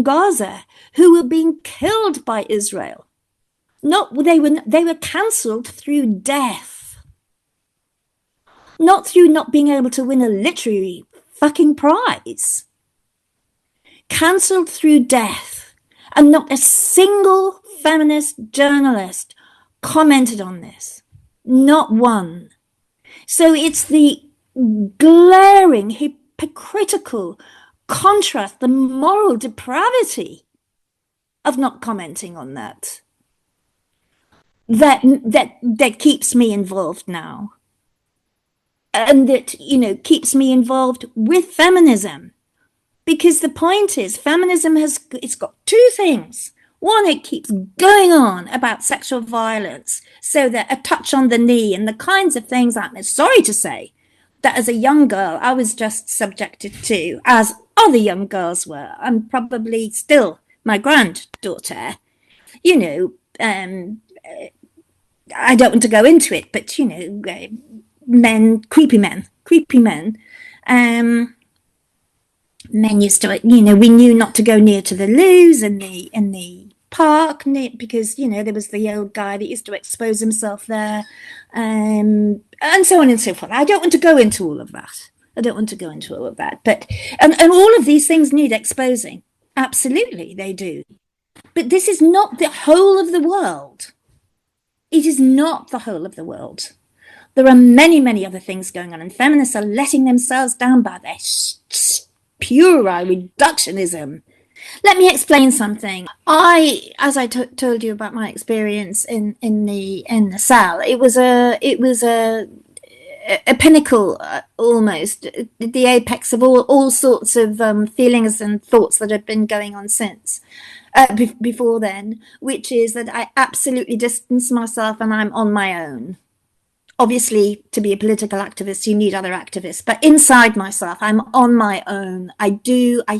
Gaza who were being killed by Israel. They were cancelled through death, not through not being able to win a literary fucking prize. Cancelled through death, and not a single feminist journalist commented on this. Not one. So it's the glaring, hypocritical contrast, the moral depravity of not commenting on that keeps me involved now. And that, keeps me involved with feminism. Because the point is, feminism it's got two things. One, it keeps going on about sexual violence, so that a touch on the knee and the kinds of things I'm sorry to say that as a young girl I was just subjected to, as other young girls were, and probably still my granddaughter. I don't want to go into it, but creepy men. Men used to, we knew not to go near to the loos in the park, because there was the old guy that used to expose himself there, and so on and so forth. I don't want to go into all of that. But and all of these things need exposing. Absolutely, they do. But this is not the whole of the world. It is not the whole of the world. There are many, many other things going on, and feminists are letting themselves down by their puerile reductionism. Let me explain something. As I told you about my experience in the cell, it was a pinnacle, almost the apex of all sorts of feelings and thoughts that had been going on since before then, which is that I absolutely distance myself and I'm on my own. Obviously, to be a political activist, you need other activists. But inside myself, I'm on my own. I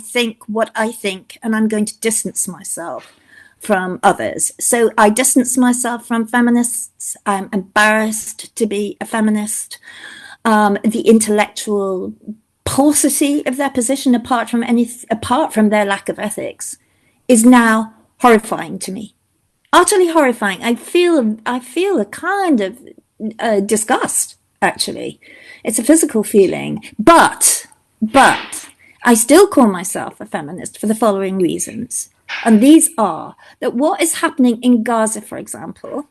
think what I think, and I'm going to distance myself from others. So I distance myself from feminists. I'm embarrassed to be a feminist. The intellectual paucity of their position, apart from their lack of ethics, is now horrifying to me. Utterly horrifying. I feel a kind of disgust, actually. It's a physical feeling, but I still call myself a feminist for the following reasons, and these are that what is happening in Gaza, for example,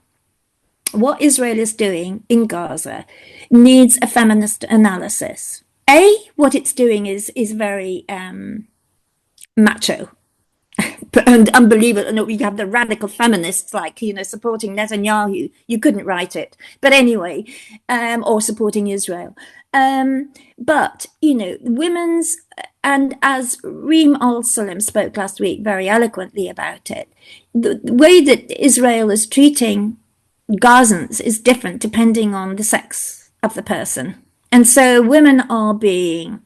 what Israel is doing in Gaza, needs a feminist analysis. What it's doing is very macho. And unbelievable. You have the radical feminists supporting Netanyahu. You couldn't write it, but anyway, or supporting Israel. But women's, and as Reem al-Salim spoke last week very eloquently about it, the way that Israel is treating Gazans is different depending on the sex of the person, and so women are being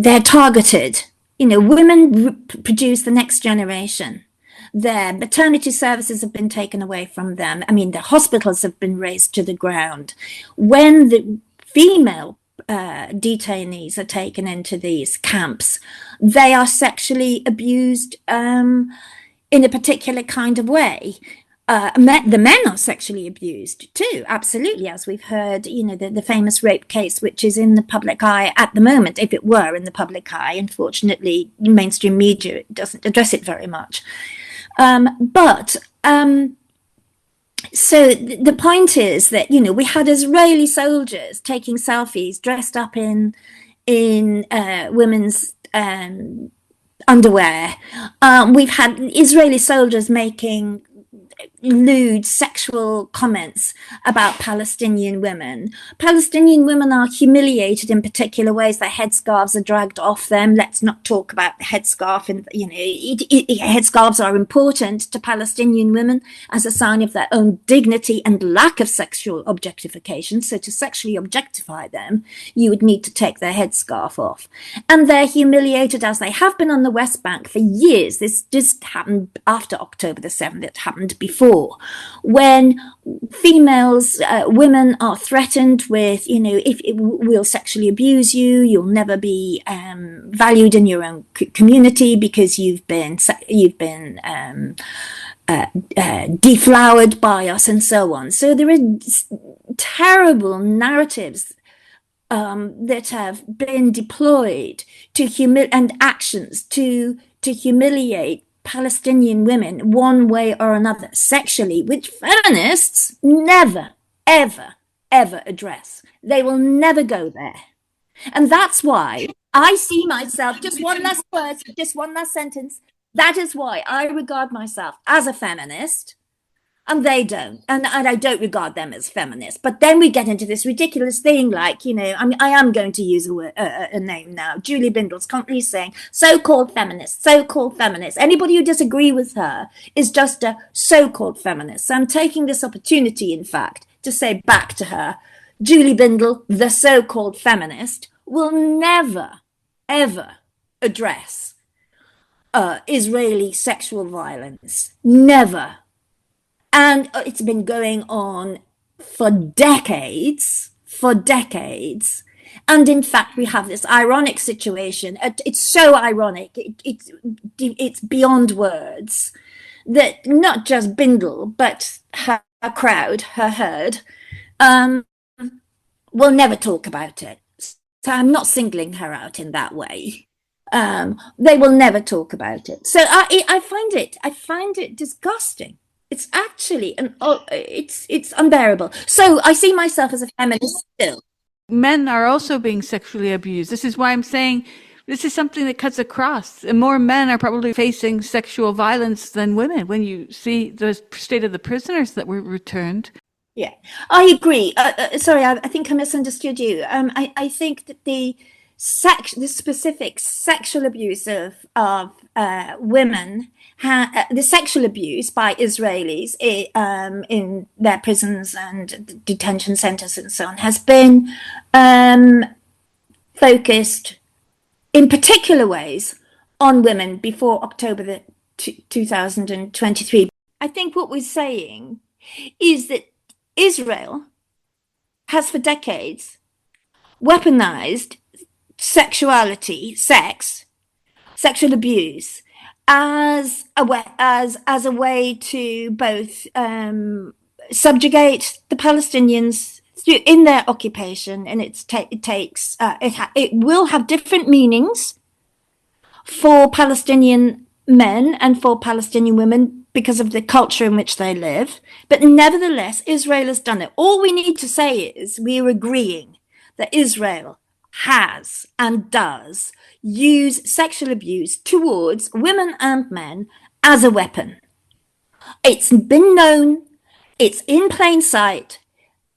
they're targeted. Women produce the next generation. Their maternity services have been taken away from them. I mean, the hospitals have been razed to the ground. When the female detainees are taken into these camps, they are sexually abused in a particular kind of way. The men are sexually abused too, absolutely, as we've heard, the famous rape case, which is in the public eye at the moment, if it were in the public eye. Unfortunately, mainstream media doesn't address it very much. So the point is that, we had Israeli soldiers taking selfies dressed up in women's underwear. We've had Israeli soldiers making lewd sexual comments about Palestinian women. Palestinian women are humiliated in particular ways. Their headscarves are dragged off them. Let's not talk about the headscarf. And headscarves are important to Palestinian women as a sign of their own dignity and lack of sexual objectification. So to sexually objectify them, you would need to take their headscarf off. And they're humiliated, as they have been on the West Bank for years. This just happened after October the 7th. It happened before, when females, women are threatened with, if we'll sexually abuse you, you'll never be valued in your own community because you've been deflowered by us, and so on. So there are terrible narratives that have been deployed and actions to humiliate Palestinian women one way or another sexually, which feminists never, ever, ever address. They will never go there. And that's why I see myself, just one last word, just one last sentence. That is why I regard myself as a feminist, and they don't. And I don't regard them as feminists. But then we get into this ridiculous thing like, I am going to use a name now. Julie Bindel's constantly saying, so-called feminist, so-called feminist. Anybody who disagrees with her is just a so-called feminist. So I'm taking this opportunity, in fact, to say back to her, Julie Bindel, the so-called feminist, will never, ever address Israeli sexual violence. Never. And it's been going on for decades. And in fact, we have this ironic situation. It's so ironic. It's beyond words that not just Bindel, but her crowd, her herd, will never talk about it. So I'm not singling her out in that way. They will never talk about it. So I find it disgusting. It's actually it's unbearable. So I see myself as a feminist still. Men are also being sexually abused. This is why I'm saying this is something that cuts across. And more men are probably facing sexual violence than women when you see the state of the prisoners that were returned. Yeah, I agree. Sorry, I think I misunderstood you. I think that the specific sexual abuse of women, the sexual abuse by Israelis in their prisons and detention centers and so on, has been focused in particular ways on women before October 2023. I think what we're saying is that Israel has for decades weaponized sexuality, sexual abuse as a way to both subjugate the Palestinians in their occupation, and it will have different meanings for Palestinian men and for Palestinian women because of the culture in which they live. But nevertheless, Israel has done it. All we need to say is we are agreeing that Israel has and does use sexual abuse towards women and men as a weapon. It's been known, it's in plain sight,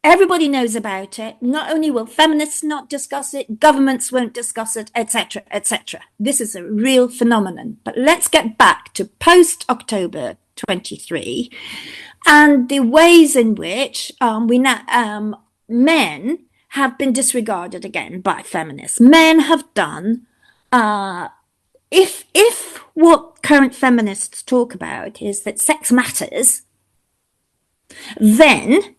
everybody knows about it. Not only will feminists not discuss it, governments won't discuss it, etc., etc. This is a real phenomenon. But let's get back to post-October 23 and the ways in which men have been disregarded again by feminists. Men have done, if what current feminists talk about is that sex matters, then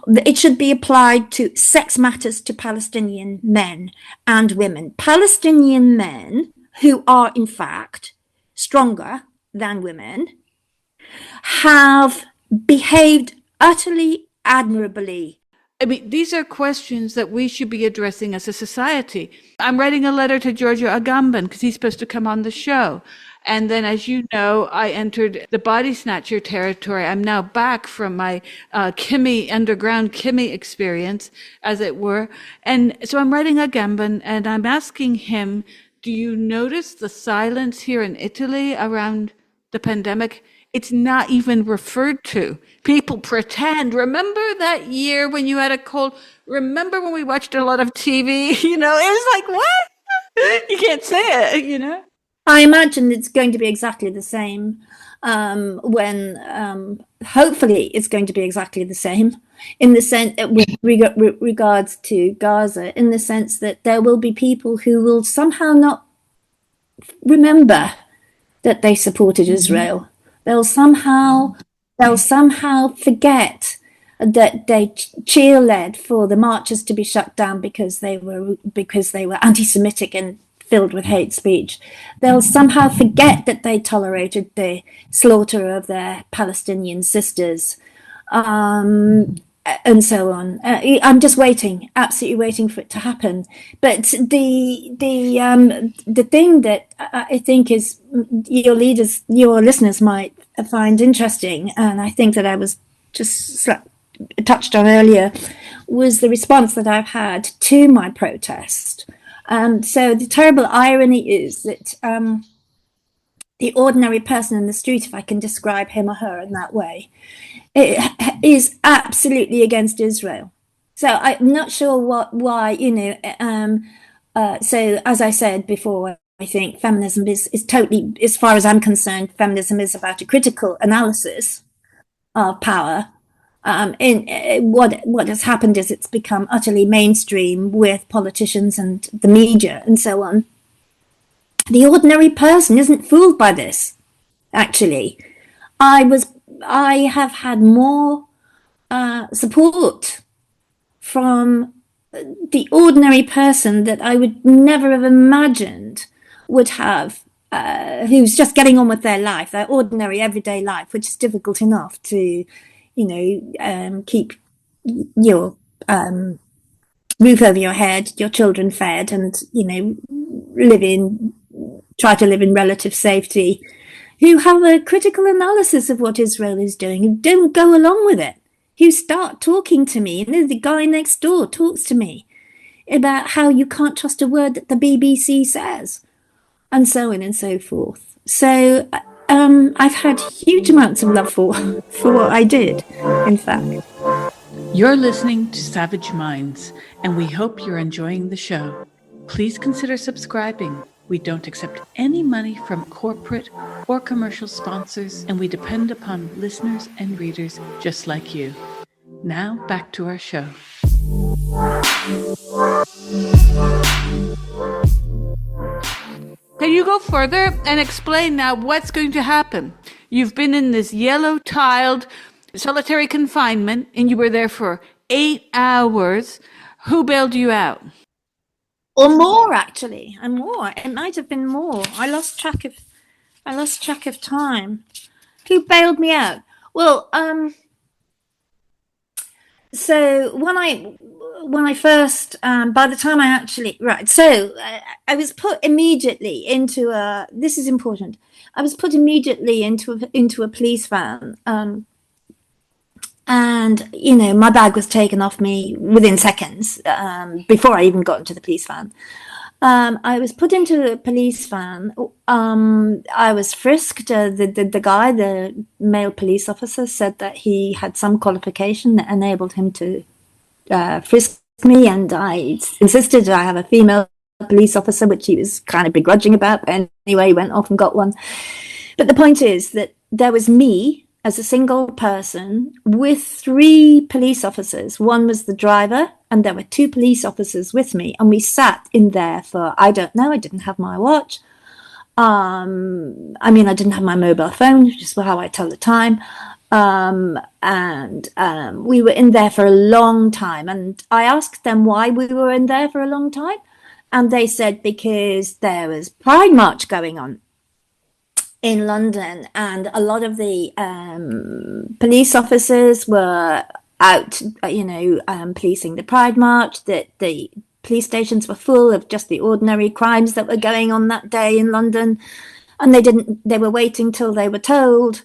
It should be applied to sex matters to Palestinian men and women. Palestinian men who are in fact stronger than women have behaved utterly admirably. I mean, these are questions that we should be addressing as a society. I'm writing a letter to Giorgio Agamben because he's supposed to come on the show. And then, as you know, I entered the body snatcher territory. I'm now back from my underground Kimi experience, as it were. And so I'm writing Agamben and I'm asking him, do you notice the silence here in Italy around the pandemic? It's not even referred to. People pretend. Remember that year when you had a cold? Remember when we watched a lot of TV? You know, it was like, what? You can't say it, you know? I imagine it's going to be exactly the same when hopefully it's going to be exactly the same in the sense with regards to Gaza, in the sense that there will be people who will somehow not remember that they supported Israel. They'll somehow forget that they cheerled for the marches to be shut down because they were anti-Semitic and filled with hate speech. They'll somehow forget that they tolerated the slaughter of their Palestinian sisters, and so on. I'm just waiting, absolutely waiting for it to happen. But the thing that I think is your listeners might find interesting, and I think that I was just touched on earlier, was the response that I've had to my protest. So the terrible irony is that the ordinary person in the street, if I can describe him or her in that way, is absolutely against Israel. So I'm not sure why, you know. So as I said before, I think feminism is totally, as far as I'm concerned, feminism is about a critical analysis of power. What has happened is it's become utterly mainstream with politicians and the media and so on. The ordinary person isn't fooled by this. Actually, I have had more support from the ordinary person that I would never have imagined would have, who's just getting on with their life, their ordinary everyday life, which is difficult enough to, you know, keep your roof over your head, your children fed, and, you know, try to live in relative safety, who have a critical analysis of what Israel is doing and don't go along with it, who start talking to me, and the guy next door talks to me about how you can't trust a word that the BBC says, and so on and so forth. So I've had huge amounts of love for what I did, in fact. You're listening to Savage Minds, and we hope you're enjoying the show. Please consider subscribing. We don't accept any money from corporate or commercial sponsors, and we depend upon listeners and readers just like you. Now, back to our show. Can you go further and explain now what's going to happen? You've been in this yellow-tiled solitary confinement, and you were there for 8 hours. Who bailed you out? Or more, actually, and more. It might have been more. I lost track of time. Who bailed me out? Well, so when I first, by the time I actually, right, so I was put immediately into this is important. I was put immediately into a police van, and, you know, my bag was taken off me within seconds, before I even got into the police van. I was put into a police van. I was frisked. The guy, the male police officer, said that he had some qualification that enabled him to frisk me, and I insisted I have a female police officer, which he was kind of begrudging about. But anyway, he went off and got one. But the point is that there was me as a single person with 3 police officers. One was the driver, and there were 2 police officers with me, and we sat in there for, I don't know, I didn't have my watch. I didn't have my mobile phone, which is how I tell the time. We were in there for a long time. And I asked them why we were in there for a long time. And they said because there was Pride March going on in London, and a lot of the police officers were out, policing the Pride March, that the police stations were full of just the ordinary crimes that were going on that day in London. And they were waiting till they were told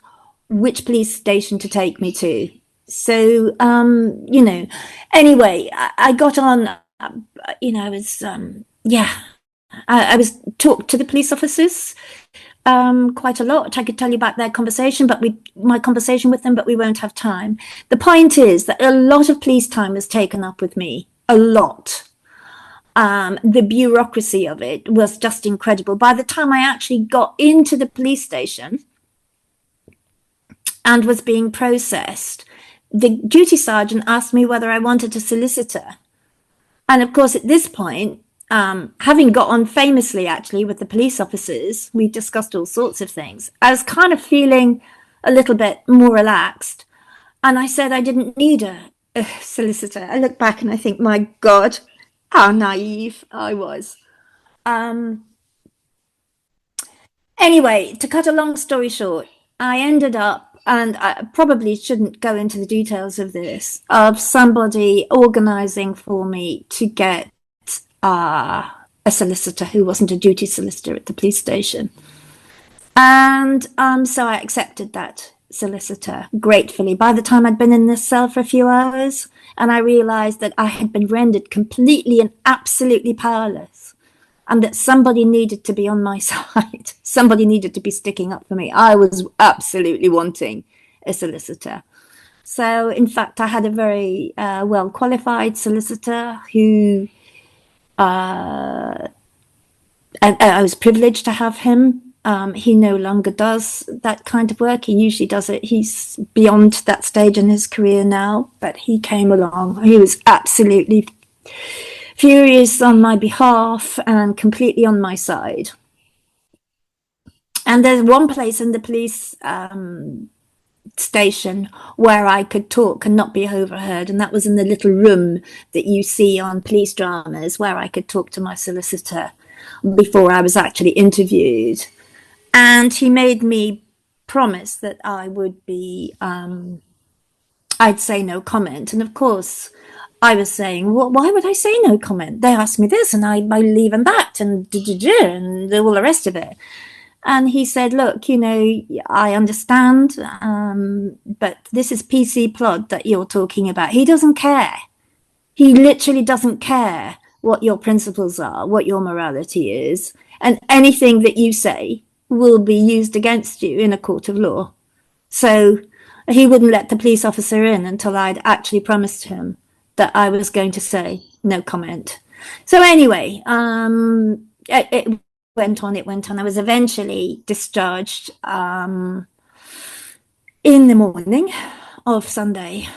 which police station to take me to. So, anyway, I got on, I was talked to the police officers quite a lot. I could tell you about their conversation, my conversation with them, but we won't have time. The point is that a lot of police time was taken up with me, a lot. The bureaucracy of it was just incredible. By the time I actually got into the police station and was being processed, the duty sergeant asked me whether I wanted a solicitor. And of course, at this point, having got on famously actually with the police officers, we discussed all sorts of things. I was kind of feeling a little bit more relaxed. And I said I didn't need a solicitor. I look back and I think, my God, how naive I was. Anyway, to cut a long story short, I ended up, and I probably shouldn't go into the details of this, of somebody organizing for me to get a solicitor who wasn't a duty solicitor at the police station. And so I accepted that solicitor gratefully. By the time I'd been in this cell for a few hours, and I realized that I had been rendered completely and absolutely powerless, and that somebody needed to be on my side. Somebody needed to be sticking up for me. I was absolutely wanting a solicitor. So, in fact, I had a very well-qualified solicitor who I was privileged to have him. He no longer does that kind of work. He usually does it. He's beyond that stage in his career now, but he came along. He was absolutely furious on my behalf and completely on my side. And there's one place in the police station where I could talk and not be overheard, and that was in the little room that you see on police dramas, where I could talk to my solicitor before I was actually interviewed. And he made me promise that I would be, I'd say no comment. And of course, I was saying, well, why would I say no comment? They asked me this and I believe in that and all the rest of it. And he said, look, I understand, but this is PC Plod that you're talking about. He doesn't care. He literally doesn't care what your principles are, what your morality is. And anything that you say will be used against you in a court of law. So he wouldn't let the police officer in until I'd actually promised him that I was going to say no comment. So anyway, it went on. I was eventually discharged in the morning of Sunday.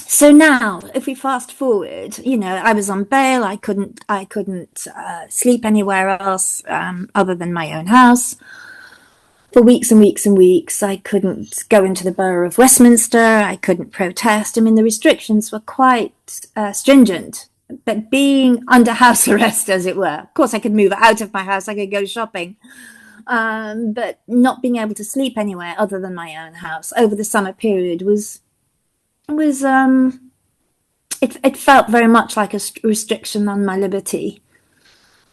So now, if we fast forward, I was on bail. I couldn't sleep anywhere else other than my own house for weeks and weeks and weeks. I couldn't go into the borough of Westminster. I couldn't protest. I mean, the restrictions were quite stringent. But being under house arrest, as it were, of course, I could move out of my house. I could go shopping. But not being able to sleep anywhere other than my own house over the summer period it felt very much like a restriction on my liberty.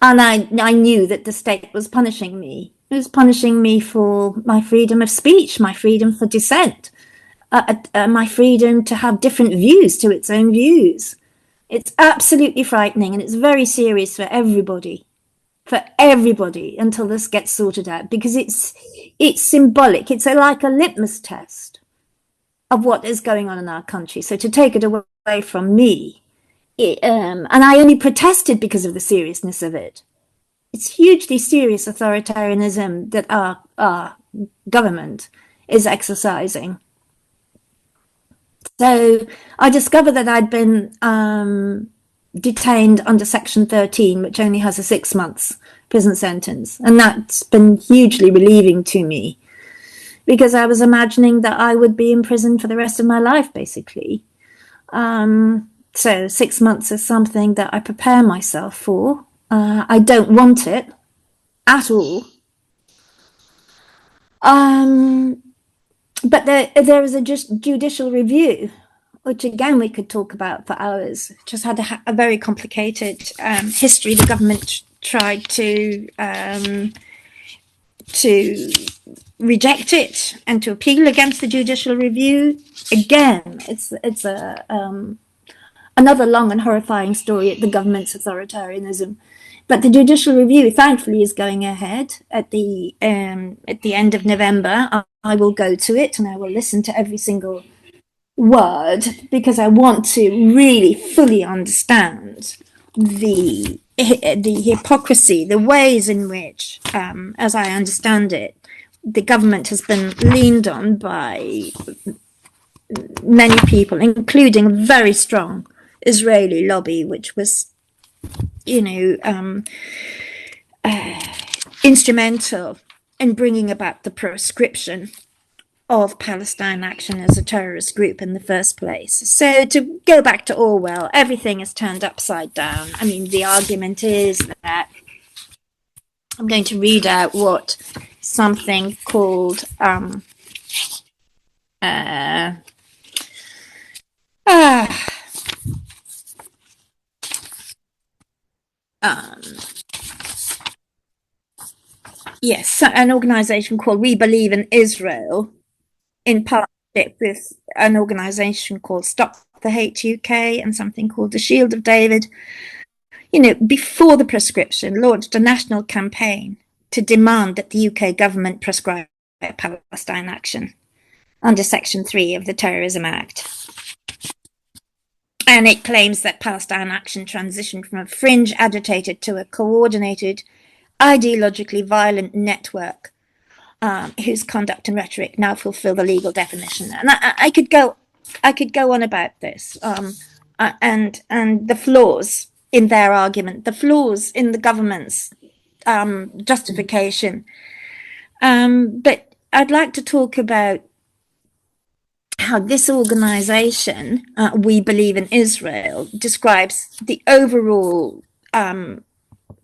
And I knew that the state was punishing me. It was punishing me for my freedom of speech, my freedom for dissent, my freedom to have different views to its own views. It's absolutely frightening, and it's very serious for everybody until this gets sorted out, because it's symbolic. It's like a litmus test of what is going on in our country. So to take it away from me, and I only protested because of the seriousness of it. It's hugely serious authoritarianism that our government is exercising. So I discovered that I'd been detained under Section 13, which only has a 6 months prison sentence. And that's been hugely relieving to me. because I was imagining that I would be in prison for the rest of my life, basically. So 6 months is something that I prepare myself for. I don't want it at all. But there is a just judicial review, which again we could talk about for hours. Just had a very complicated history. The government tried to reject it and to appeal against the judicial review. Again, it's another long and horrifying story at the government's authoritarianism. But the judicial review, thankfully, is going ahead at the end of November. I will go to it and I will listen to every single word, because I want to really fully understand the hypocrisy, the ways in which, as I understand it, the government has been leaned on by many people, including a very strong Israeli lobby, which was, instrumental in bringing about the proscription of Palestine Action as a terrorist group in the first place. So to go back to Orwell, everything is turned upside down. I mean, the argument is that I'm going to read out what something called yes, an organization called We Believe in Israel, in partnership with an organization called Stop the Hate UK and something called the Shield of David, before the proscription, launched a national campaign to demand that the UK government prescribe Palestine Action under Section 3 of the Terrorism Act. And it claims that Palestine Action transitioned from a fringe agitator to a coordinated, ideologically violent network whose conduct and rhetoric now fulfill the legal definition. And I could go on about this, and the flaws in their argument, the flaws in the government's justification. But I'd like to talk about how this organization, We Believe in Israel, describes the overall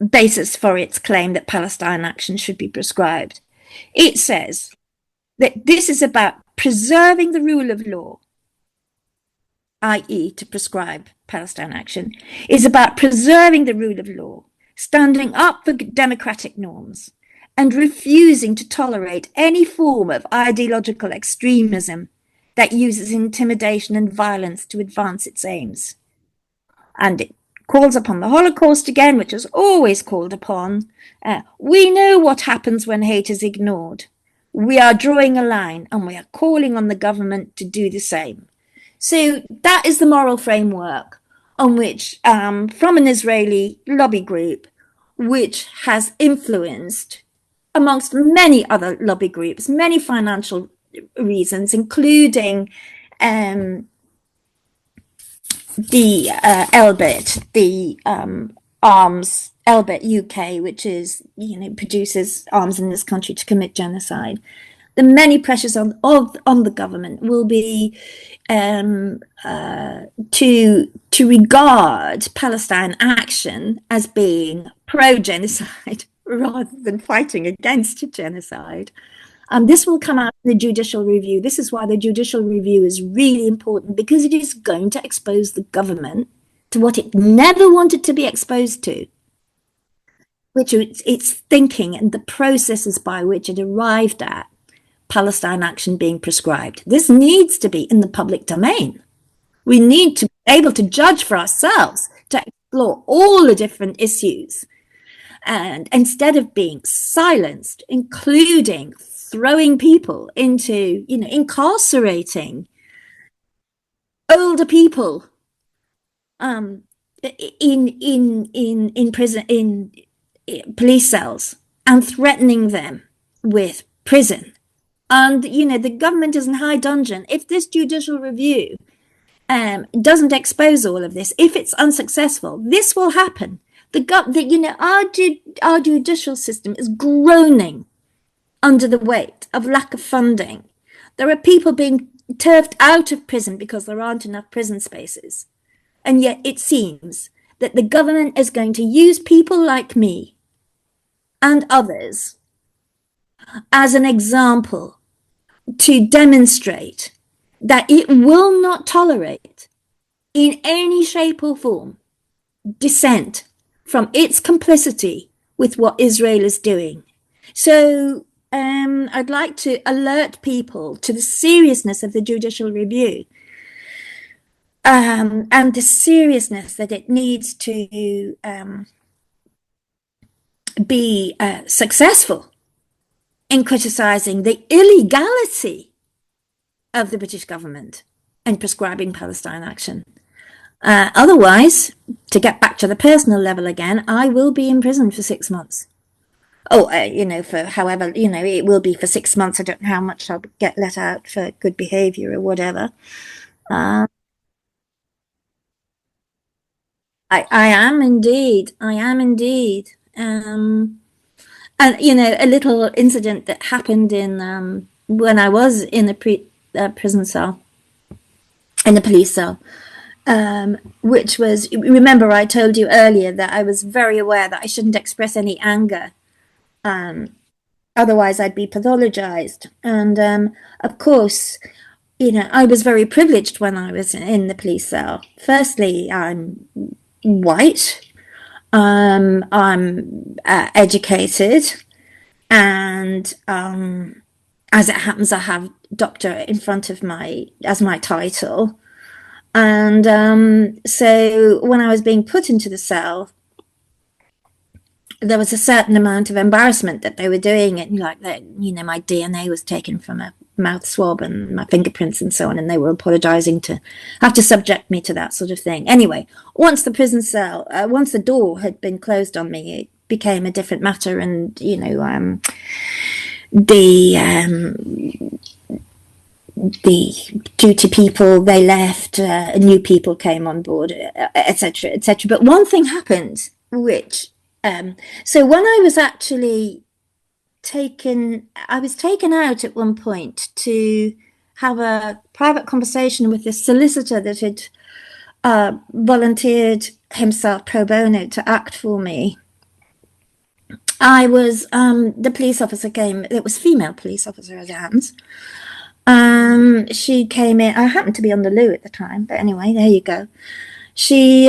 basis for its claim that Palestine Action should be prescribed. It says that this is about preserving the rule of law, i.e. to prescribe Palestine Action, is about preserving the rule of law, standing up for democratic norms, and refusing to tolerate any form of ideological extremism that uses intimidation and violence to advance its aims. And it calls upon the Holocaust again, which is always called upon. We know what happens when hate is ignored. We are drawing a line and we are calling on the government to do the same. So that is the moral framework on which, from an Israeli lobby group, which has influenced, amongst many other lobby groups, many financial reasons, including the Elbit, the arms, Elbit UK, which is, produces arms in this country to commit genocide. The many pressures on the government will be to regard Palestine Action as being pro-genocide rather than fighting against genocide. This will come out in the judicial review. This is why the judicial review is really important, because it is going to expose the government to what it never wanted to be exposed to, which is its thinking and the processes by which it arrived at Palestine Action being prescribed. This needs to be in the public domain. We need to be able to judge for ourselves, to explore all the different issues. And instead of being silenced, including throwing people into, incarcerating older people in prison, in police cells, and threatening them with prison. And, the government is in high dudgeon. If this judicial review doesn't expose all of this, if it's unsuccessful, this will happen. Our judicial system is groaning under the weight of lack of funding. There are people being turfed out of prison because there aren't enough prison spaces. And yet it seems that the government is going to use people like me and others as an example to demonstrate that it will not tolerate in any shape or form dissent from its complicity with what Israel is doing. So I'd like to alert people to the seriousness of the judicial review and the seriousness that it needs to be successful in criticising the illegality of the British government in prescribing Palestine Action. Otherwise, to get back to the personal level again, I will be in prison for 6 months. For however, it will be for 6 months. I don't know how much I'll get let out for good behaviour or whatever. I am indeed. And, a little incident that happened in when I was in the prison cell, in the police cell, which was, remember I told you earlier that I was very aware that I shouldn't express any anger. Otherwise I'd be pathologized. And of course, I was very privileged when I was in the police cell. Firstly, I'm white, I'm educated, and as it happens, I have doctor in front of as my title. And so when I was being put into the cell, there was a certain amount of embarrassment that they were doing it, like that, my DNA was taken from a mouth swab and my fingerprints and so on, and they were apologizing to have to subject me to that sort of thing. Anyway, once the prison cell, once the door had been closed on me, it became a different matter, and the duty people, they left, new people came on board, etc., etc. But one thing happened, which so when I was actually I was taken out at one point to have a private conversation with this solicitor that had volunteered himself pro bono to act for me. I was, the police officer came, it was female police officer as it happens. She came in, I happened to be on the loo at the time, but anyway, there you go. She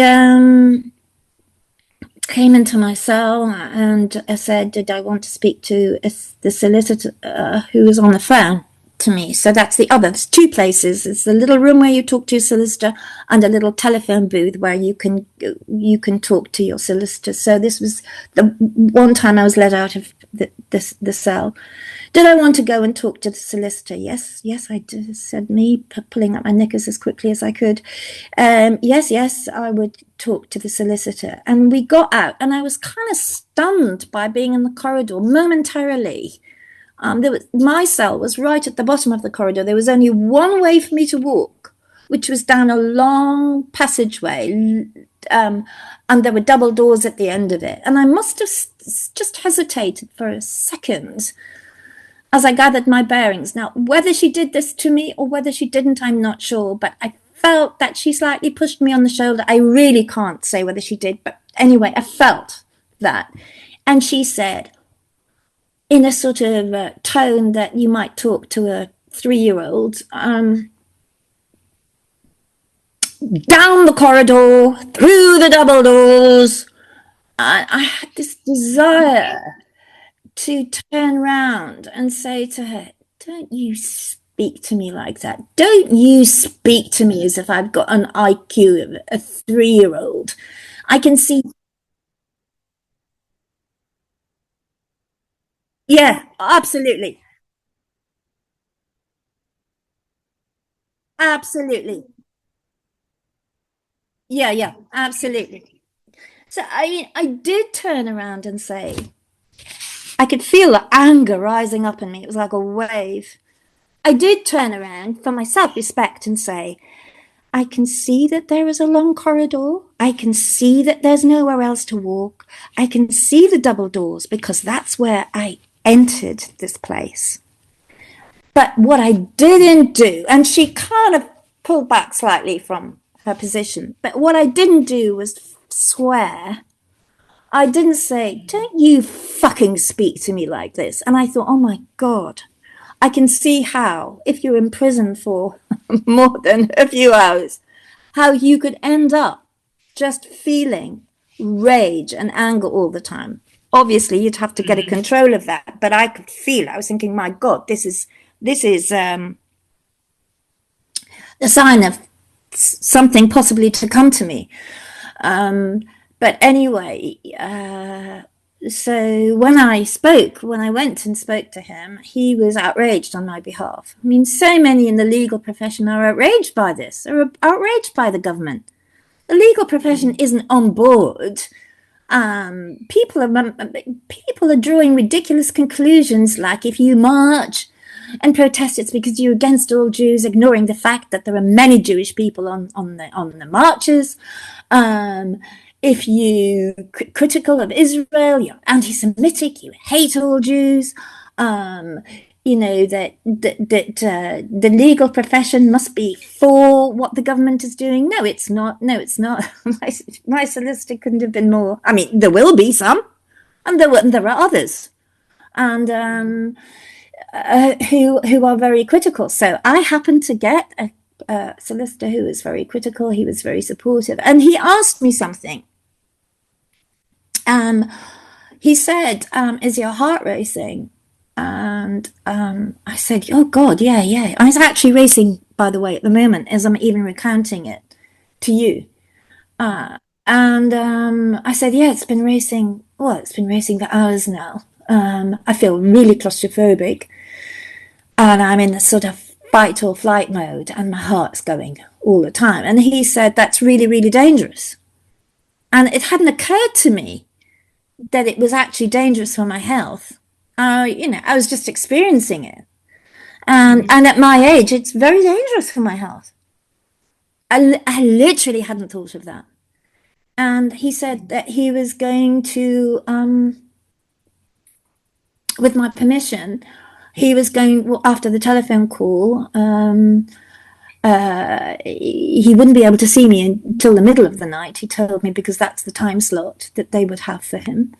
came into my cell and said, did I want to speak to the solicitor who was on the phone to me? So that's the other, there's two places. It's the little room where you talk to a solicitor and a little telephone booth where you can talk to your solicitor. So this was the one time I was let out of the cell. Did I want to go and talk to the solicitor? Yes, I did, said me, pulling up my knickers as quickly as I could. Yes, I would talk to the solicitor. And we got out, and I was kind of stunned by being in the corridor momentarily. My cell was right at the bottom of the corridor. There was only one way for me to walk, which was down a long passageway, and there were double doors at the end of it. And I must have just hesitated for a second as I gathered my bearings. Now, whether she did this to me or whether she didn't, I'm not sure, but I felt that she slightly pushed me on the shoulder. I really can't say whether she did, but anyway, I felt that. And she said, in a sort of tone that you might talk to a 3-year-old, down the corridor, through the double doors. I had this desire to turn around and say to her, don't you speak to me like that. Don't you speak to me as if I've got an IQ of a 3-year-old. I can see. Yeah, absolutely. Absolutely. Yeah, absolutely. So I did turn around and say, I could feel the anger rising up in me. It was like a wave. I did turn around for my self-respect and say, I can see that there is a long corridor. I can see that there's nowhere else to walk. I can see the double doors because that's where I entered this place. But what I didn't do, and she kind of pulled back slightly from her position, but what I didn't do was swear. I didn't say, don't you fucking speak to me like this. And I thought, oh my God, I can see how, if you're in prison for more than a few hours, how you could end up just feeling rage and anger all the time. Obviously, you'd have to get a control of that, but I could feel, I was thinking, my God, this is the sign of something possibly to come to me. But anyway, so when I went and spoke to him, he was outraged on my behalf. I mean, so many in the legal profession are outraged by this, are outraged by the government. The legal profession isn't on board. People are drawing ridiculous conclusions, like if you march and protest, it's because you're against all Jews, ignoring the fact that there are many Jewish people on the marches. If you're critical of Israel, you're anti-Semitic, you hate all Jews. You know that the legal profession must be for what the government is doing. No, it's not. No, it's not. My solicitor couldn't have been more. I mean, there will be some, and there are others, and who are very critical. So I happened to get a solicitor who was very critical. He was very supportive, and he asked me something. He said, is your heart racing? And I said, oh God, yeah. It's actually racing, by the way, at the moment, as I'm even recounting it to you. I said, yeah, it's been racing for hours now. I feel really claustrophobic, and I'm in this sort of fight or flight mode, and my heart's going all the time. And he said, that's really, really dangerous. And it hadn't occurred to me that it was actually dangerous for my health. I was just experiencing it. And at my age, it's very dangerous for my health. I literally hadn't thought of that. And he said that he was going to, with my permission, he was going, well, after the telephone call, he wouldn't be able to see me until the middle of the night, he told me, because that's the time slot that they would have for him.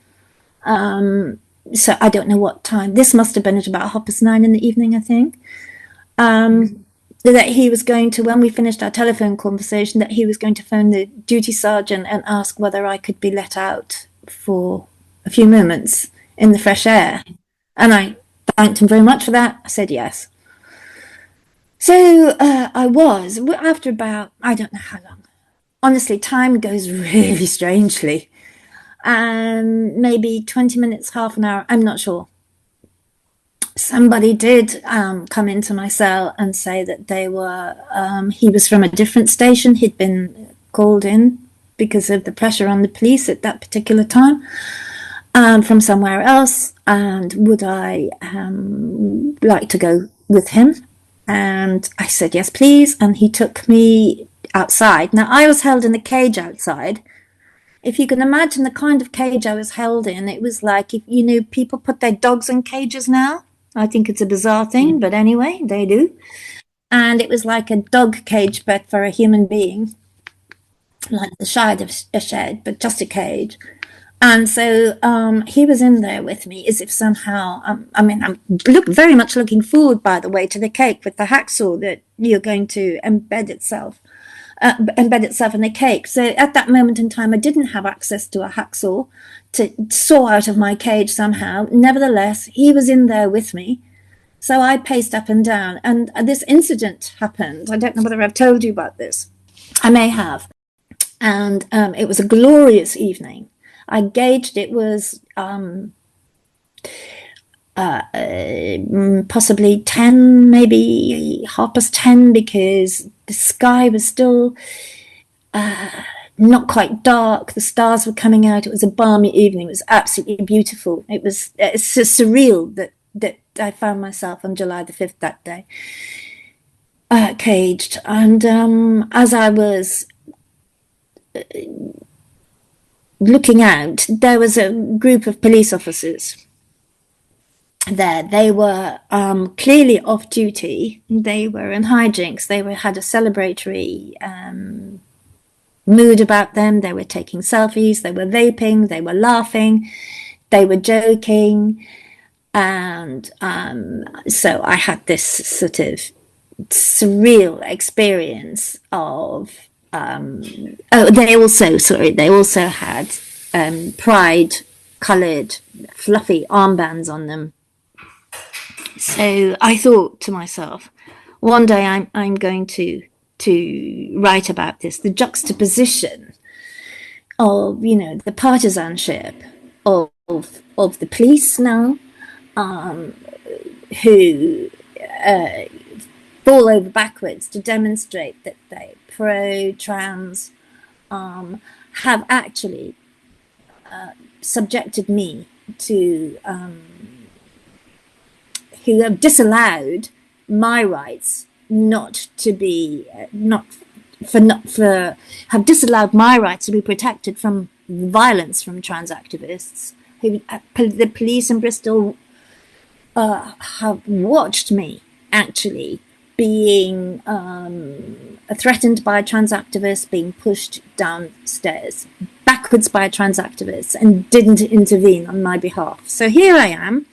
So I don't know what time. This must have been at about 9:30 in the evening, I think. That he was going to, when we finished our telephone conversation, that he was going to phone the duty sergeant and ask whether I could be let out for a few moments in the fresh air. And I thanked him very much for that. I said yes. So I was, after about, I don't know how long. Honestly, time goes really strangely. Maybe 20 minutes, half an hour, I'm not sure. Somebody did come into my cell and say that he was from a different station. He'd been called in because of the pressure on the police at that particular time, from somewhere else. And would I like to go with him? And I said, yes, please. And he took me outside. Now, I was held in a cage outside. If you can imagine the kind of cage I was held in, it was like, if people put their dogs in cages now. I think it's a bizarre thing, but anyway, they do. And it was like a dog cage, but for a human being, like the side of a shed, but just a cage. And so he was in there with me, as if somehow, I'm very much looking forward, by the way, to the cake with the hacksaw that you're going to embed itself in the cake. So at that moment in time, I didn't have access to a hacksaw to saw out of my cage somehow. Nevertheless, he was in there with me. So I paced up and down, and this incident happened. I don't know whether I've told you about this. I may have. And it was a glorious evening. I gauged it was possibly 10, maybe 10:30, because the sky was still not quite dark. The stars were coming out. It was a balmy evening. It was absolutely beautiful. It's so surreal that I found myself on July the 5th that day, caged. And as I was looking out, there was a group of police officers there. They were clearly off duty. They were in hijinks. They had a celebratory mood about them. They were taking selfies. They were vaping. They were laughing. They were joking. And so I had this sort of surreal experience of they also had pride coloured fluffy armbands on them. So I thought to myself, one day I'm going to write about this, the juxtaposition of, you know, the partisanship of the police now, who fall over backwards to demonstrate that they pro-trans, have actually subjected me to, who have disallowed my rights have disallowed my rights to be protected from violence from trans activists. Who the police in Bristol have watched me actually being threatened by trans activists, being pushed downstairs backwards by trans activists, and didn't intervene on my behalf. So here I am,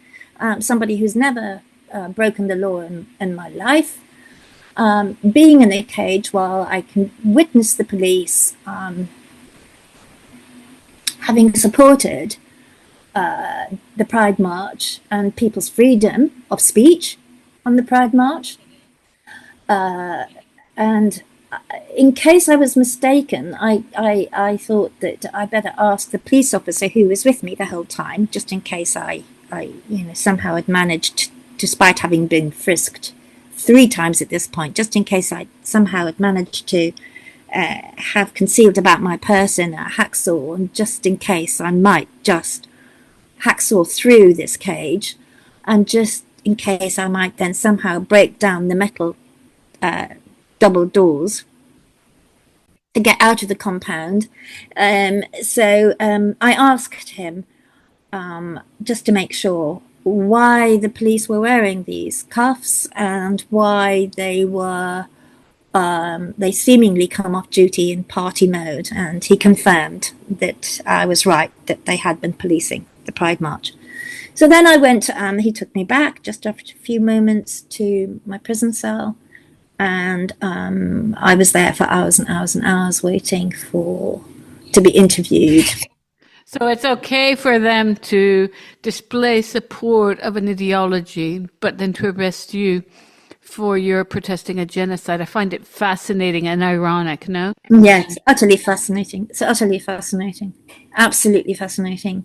somebody who's never broken the law in my life, being in a cage while I can witness the police having supported the Pride March and people's freedom of speech on the Pride March. And in case I was mistaken, I thought that I better ask the police officer who was with me the whole time, just in case I somehow had managed, despite having been frisked 3 times at this point, just in case I somehow had managed to have concealed about my person a hacksaw, and just in case I might just hacksaw through this cage, and just in case I might then somehow break down the metal double doors to get out of the compound. So I asked him, just to make sure, why the police were wearing these cuffs and why they were they seemingly come off duty in party mode, and he confirmed that I was right, that they had been policing the Pride March. So then I went, he took me back just after a few moments to my prison cell, and I was there for hours and hours and hours waiting to be interviewed. So it's okay for them to display support of an ideology, but then to arrest you for your protesting a genocide. I find it fascinating and ironic, no? Yes, utterly fascinating. It's utterly fascinating. Absolutely fascinating.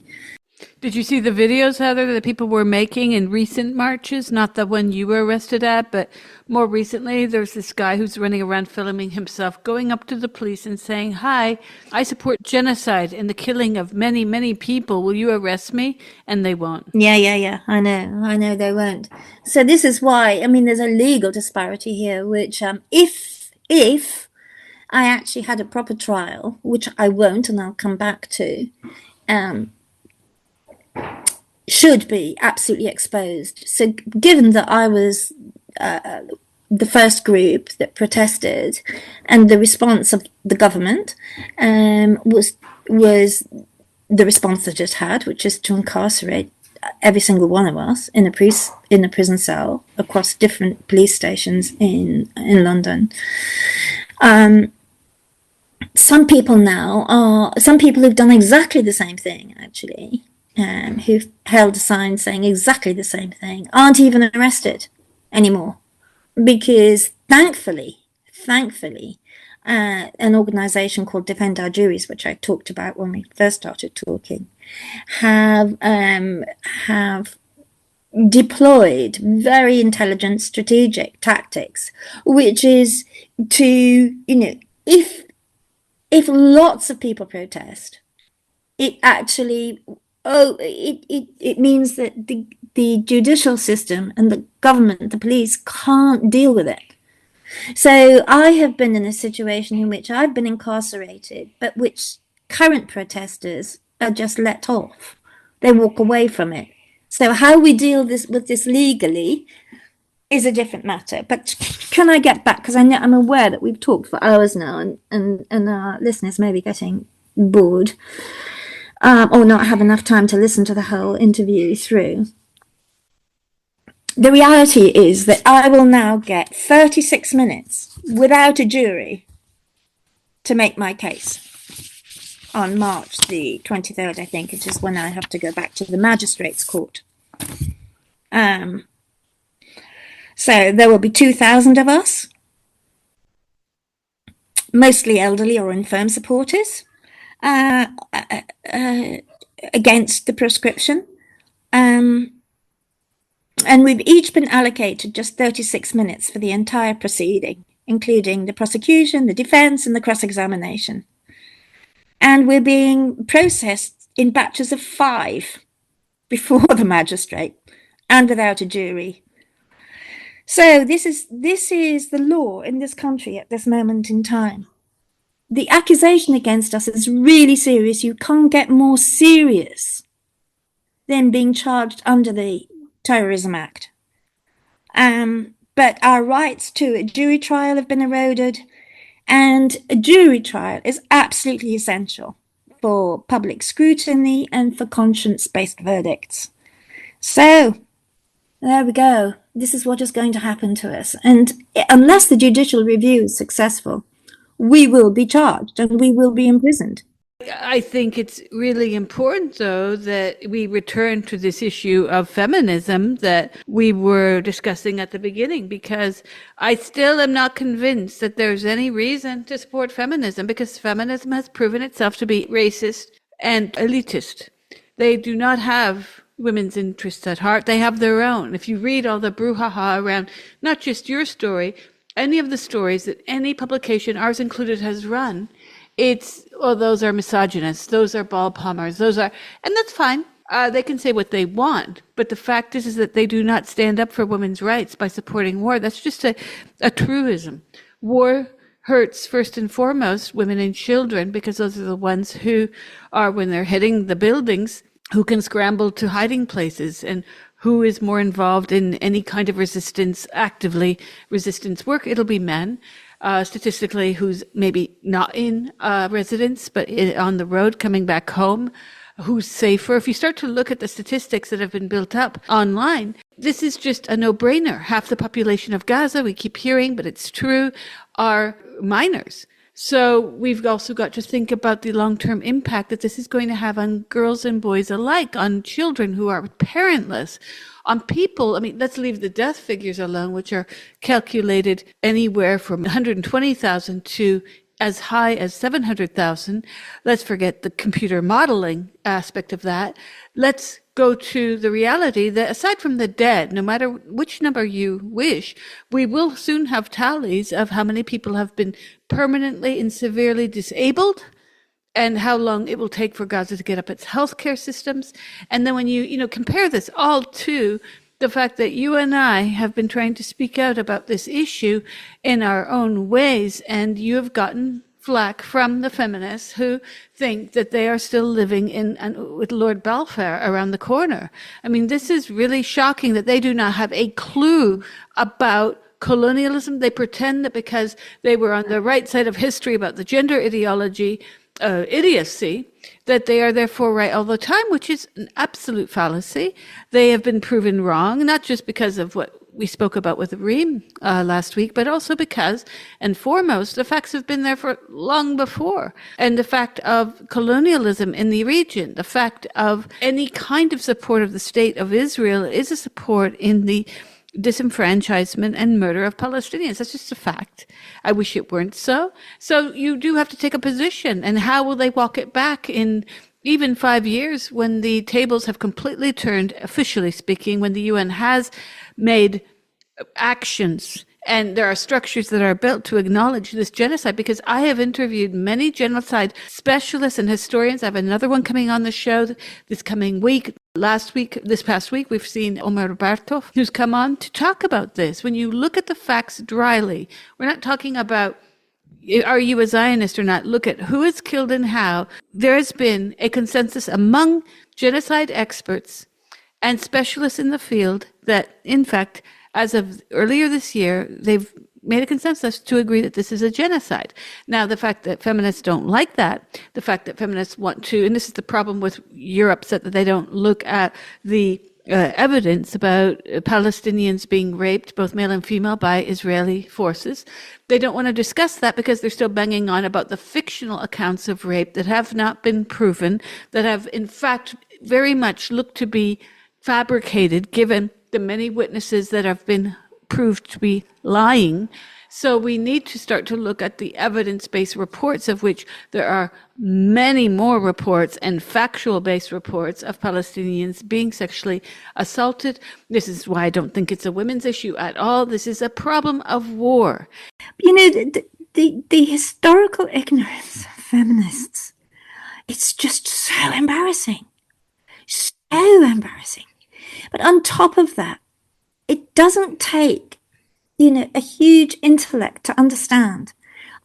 Did you see the videos, Heather, that people were making in recent marches? Not the one you were arrested at, but more recently, there's this guy who's running around filming himself, going up to the police and saying, "Hi, I support genocide and the killing of many, many people. Will you arrest me?" And they won't. Yeah. I know they won't. So this is why, I mean, there's a legal disparity here, which if I actually had a proper trial, which I won't, and I'll come back to, should be absolutely exposed. So given that I was the first group that protested, and the response of the government was the response that it had, which is to incarcerate every single one of us in a prison cell across different police stations in London. Some people who've done exactly the same thing, actually, who've held a sign saying exactly the same thing, aren't even arrested anymore, because thankfully, an organisation called Defend Our Juries, which I talked about when we first started talking, have deployed very intelligent strategic tactics, which is to, if lots of people protest, it actually it means that the judicial system and the government, the police, can't deal with it. So I have been in a situation in which I've been incarcerated, but which current protesters are just let off. They walk away from it. So how we deal with this legally is a different matter. But can I get back, because I'm aware that we've talked for hours now, and our listeners may be getting bored, or not have enough time to listen to the whole interview through. The reality is that I will now get 36 minutes without a jury to make my case on March the 23rd, I think, which is when I have to go back to the magistrates' court. So there will be 2,000 of us, mostly elderly or infirm supporters, against the proscription. And we've each been allocated just 36 minutes for the entire proceeding, including the prosecution, the defense, and the cross-examination. And we're being processed in batches of 5 before the magistrate and without a jury. So this is the law in this country at this moment in time. The accusation against us is really serious. You can't get more serious than being charged under the Terrorism Act. But our rights to a jury trial have been eroded, and a jury trial is absolutely essential for public scrutiny and for conscience-based verdicts. So there we go. This is what is going to happen to us. And unless the judicial review is successful, we will be charged and we will be imprisoned. I think it's really important, though, that we return to this issue of feminism that we were discussing at the beginning, because I still am not convinced that there's any reason to support feminism, because feminism has proven itself to be racist and elitist. They do not have women's interests at heart. They have their own. If you read all the brouhaha around not just your story, any of the stories that any publication, ours included, has run, it's, oh, those are misogynists, those are ball palmers, those are, and that's fine. They can say what they want, but the fact is that they do not stand up for women's rights by supporting war. That's just a truism. War hurts first and foremost women and children, because those are the ones who are, when they're hitting the buildings, who can scramble to hiding places, and who is more involved in any kind of resistance, actively resistance work. It'll be men. Statistically, who's maybe not in residence, but on the road coming back home, who's safer. If you start to look at the statistics that have been built up online, this is just a no-brainer. Half the population of Gaza, we keep hearing, but it's true, are minors. So we've also got to think about the long-term impact that this is going to have on girls and boys alike, on children who are parentless, on people. I mean, let's leave the death figures alone, which are calculated anywhere from 120,000 to as high as 700,000. Let's forget the computer modeling aspect of that. Let's go to the reality that aside from the dead, no matter which number you wish, we will soon have tallies of how many people have been permanently and severely disabled, and how long it will take for Gaza to get up its healthcare systems. And then when you compare this all to the fact that you and I have been trying to speak out about this issue in our own ways, and you have gotten flack from the feminists who think that they are still living with Lord Balfour around the corner. I mean, this is really shocking that they do not have a clue about colonialism. They pretend that because they were on the right side of history about the gender ideology, idiocy, that they are therefore right all the time, which is an absolute fallacy. They have been proven wrong, not just because of what we spoke about with Reem last week, but also because, and foremost, the facts have been there for long before. And the fact of colonialism in the region, the fact of any kind of support of the state of Israel is a support in the disenfranchisement and murder of Palestinians. That's just a fact. I wish it weren't so. So you do have to take a position. And how will they walk it back in even 5 years when the tables have completely turned, officially speaking, when the UN has made actions and there are structures that are built to acknowledge this genocide? Because I have interviewed many genocide specialists and historians. I have another one coming on the show this coming week. This past week, we've seen Omar Bartov, who's come on to talk about this. When you look at the facts dryly, we're not talking about are you a Zionist or not? Look at who is killed and how. There has been a consensus among genocide experts and specialists in the field that, in fact, as of earlier this year, they've made a consensus to agree that this is a genocide. Now, the fact that feminists don't like that, the fact that feminists want to, and this is the problem with Europe, that they don't look at the evidence about Palestinians being raped, both male and female, by Israeli forces. They don't want to discuss that because they're still banging on about the fictional accounts of rape that have not been proven, that have, in fact, very much looked to be fabricated, given the many witnesses that have been proved to be lying. So we need to start to look at the evidence-based reports, of which there are many more reports and factual-based reports of Palestinians being sexually assaulted. This is why I don't think it's a women's issue at all. This is a problem of war. You know, the historical ignorance of feminists, it's just so embarrassing. So embarrassing. But on top of that, it doesn't take, you know, a huge intellect to understand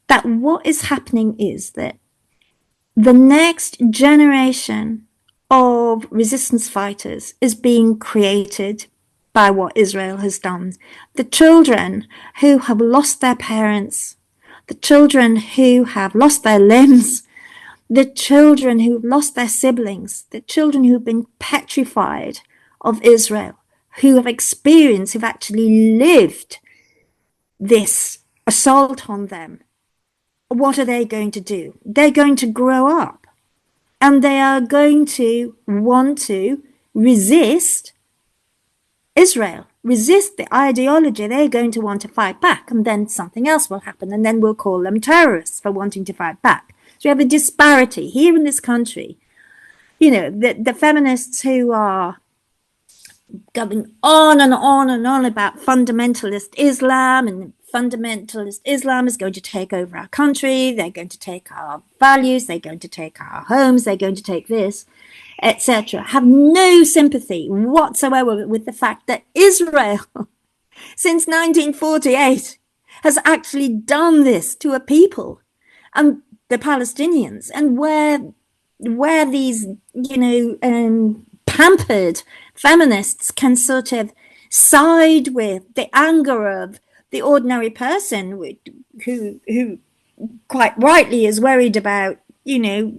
that what is happening is that the next generation of resistance fighters is being created by what Israel has done. The children who have lost their parents, the children who have lost their limbs, the children who've lost their siblings, the children who've been petrified of Israel, who have experienced, who've actually lived this assault on them. What are they going to do? They're going to grow up and they are going to want to resist Israel, resist the ideology. They're going to want to fight back, and then something else will happen, and then we'll call them terrorists for wanting to fight back. So we have a disparity here in this country. You know, the feminists who are going on and on and on about fundamentalist Islam, and fundamentalist Islam is going to take over our country, they're going to take our values, they're going to take our homes, they're going to take this, etc., have no sympathy whatsoever with the fact that Israel, since 1948, has actually done this to a people, and the Palestinians, and where these, you know, pampered feminists can sort of side with the anger of the ordinary person who quite rightly is worried about, you know,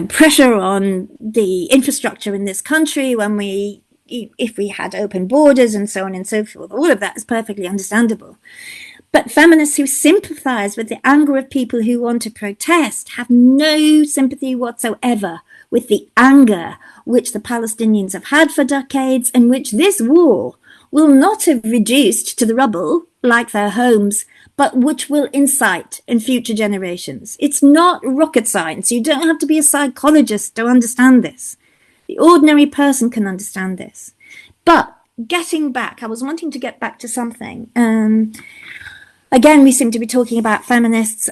pressure on the infrastructure in this country if we had open borders and so on and so forth. All of that is perfectly understandable. But feminists who sympathize with the anger of people who want to protest have no sympathy whatsoever with the anger which the Palestinians have had for decades, and which this war will not have reduced to the rubble like their homes, but which will incite in future generations. It's not rocket science. You don't have to be a psychologist to understand this. The ordinary person can understand this. But getting back, I was wanting to get back to something. Again, we seem to be talking about feminists.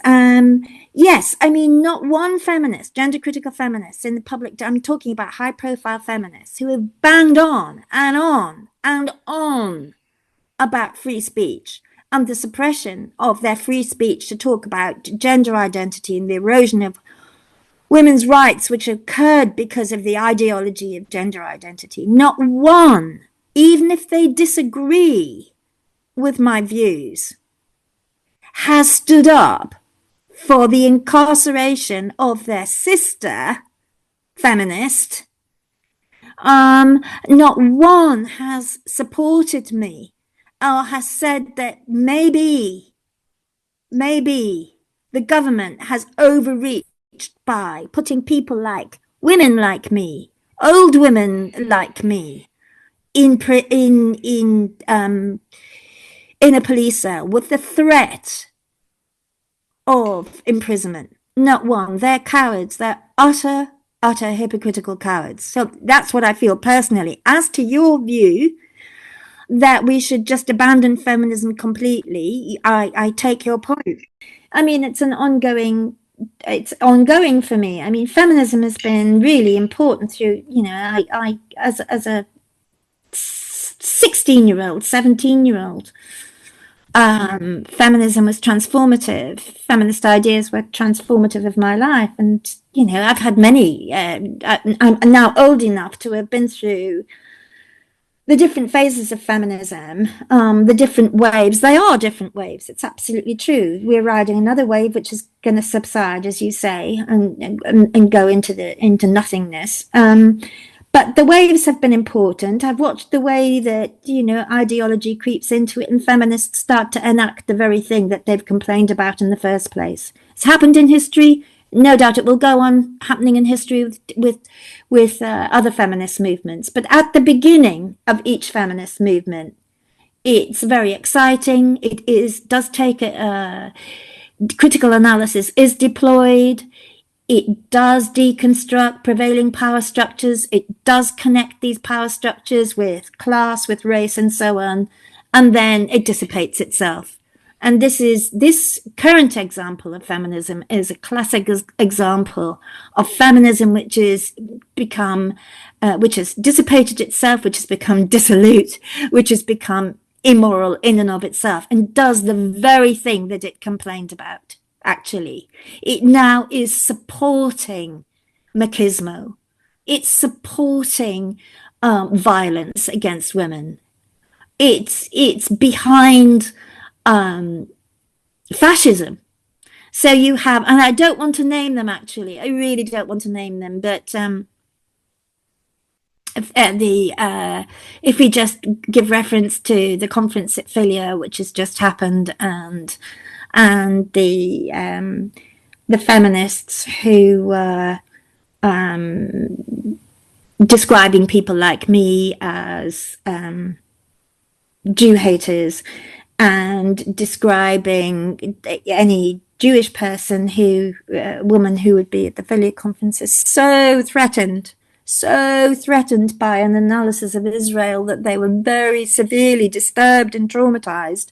Yes, I mean, not one feminist, gender critical feminists in the public, I'm talking about high profile feminists who have banged on and on and on about free speech and the suppression of their free speech to talk about gender identity and the erosion of women's rights, which occurred because of the ideology of gender identity. Not one, even if they disagree with my views, has stood up for the incarceration of their sister feminist. Not one has supported me or has said that maybe the government has overreached by putting people like women like me, old women like me, in a police cell with the threat of imprisonment. Not one. They're cowards. They're utter hypocritical cowards. So that's what I feel personally. As to your view that we should just abandon feminism completely, I take your point. I mean, it's ongoing for me. I mean, feminism has been really important through, you know, I as a 16-year-old, 17-year-old, Feminism was transformative. Feminist ideas were transformative of my life. And, you know, I've had many, I'm now old enough to have been through the different phases of feminism, the different waves. They are different waves. It's absolutely true. We're riding another wave, which is going to subside, as you say, and go into nothingness. But the waves have been important. I've watched the way that, you know, ideology creeps into it and feminists start to enact the very thing that they've complained about in the first place. It's happened in history. No doubt it will go on happening in history with other feminist movements. But at the beginning of each feminist movement, it's very exciting. Does take critical analysis is deployed. It does deconstruct prevailing power structures. It does connect these power structures with class, with race, and so on. And then it dissipates itself. And this current example of feminism is a classic example of feminism which has dissipated itself, which has become dissolute, which has become immoral in and of itself, and does the very thing that it complained about. Actually, it now is supporting machismo. It's supporting violence against women. It's behind fascism. So you have, and I don't want to name them actually, I really don't want to name them, but if we just give reference to the conference at Philia, which has just happened, and the feminists who were describing people like me as Jew haters, and describing any Jewish person woman who would be at the Philia conference as so threatened by an analysis of Israel that they were very severely disturbed and traumatized.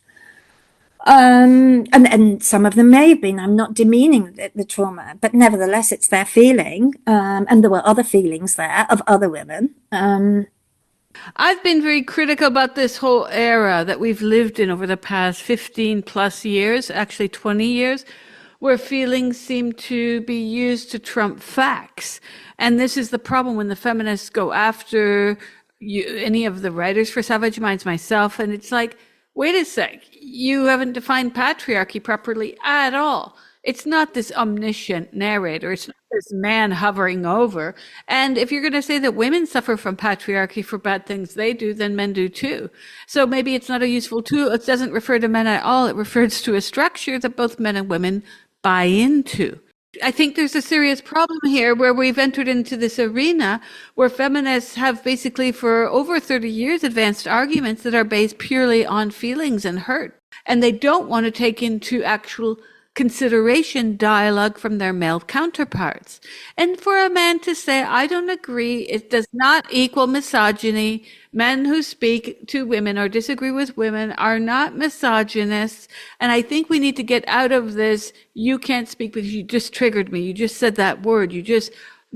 And some of them may have been. I'm not demeaning the trauma, but nevertheless, it's their feeling. And there were other feelings there of other women. I've been very critical about this whole era that we've lived in over the past 15 plus years, actually 20 years, where feelings seem to be used to trump facts. And this is the problem when the feminists go after any of the writers for Savage Minds, myself, and it's like, wait a sec, you haven't defined patriarchy properly at all. It's not this omniscient narrator. It's not this man hovering over. And if you're going to say that women suffer from patriarchy for bad things they do, then men do too. So maybe it's not a useful tool. It doesn't refer to men at all. It refers to a structure that both men and women buy into. I think there's a serious problem here where we've entered into this arena where feminists have basically for over 30 years advanced arguments that are based purely on feelings and hurt. And they don't want to take into actual consideration dialogue from their male counterparts. And for a man to say, I don't agree, it does not equal misogyny. Men who speak to women or disagree with women are not misogynists. And I think we need to get out of this, you can't speak because you just triggered me. You just said that word.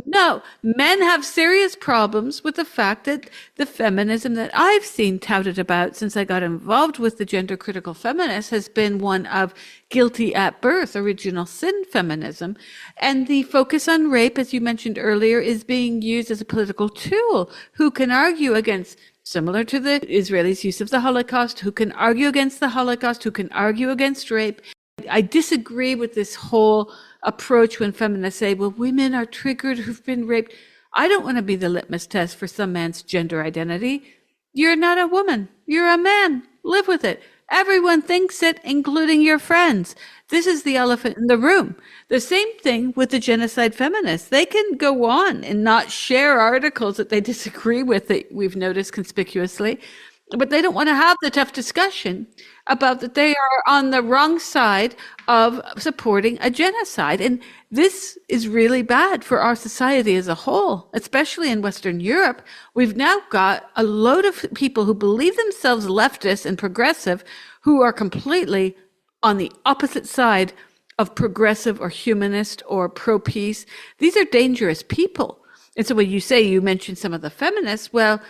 No, men have serious problems with the fact that the feminism that I've seen touted about since I got involved with the gender critical feminists has been one of guilty at birth, original sin feminism. And the focus on rape, as you mentioned earlier, is being used as a political tool. Who can argue against, similar to the Israelis' use of the Holocaust, who can argue against the Holocaust, who can argue against rape. I disagree with this whole approach when feminists say, well, women are triggered who've been raped. I don't want to be the litmus test for some man's gender identity. You're not a woman. You're a man. Live with it. Everyone thinks it, including your friends. This is the elephant in the room. The same thing with the genocide feminists. They can go on and not share articles that they disagree with that we've noticed conspicuously, but they don't want to have the tough discussion about that they are on the wrong side of supporting a genocide. And this is really bad for our society as a whole, especially in Western Europe. We've now got a load of people who believe themselves leftist and progressive who are completely on the opposite side of progressive or humanist or pro-peace. These are dangerous people. And so when you mentioned some of the feminists, well,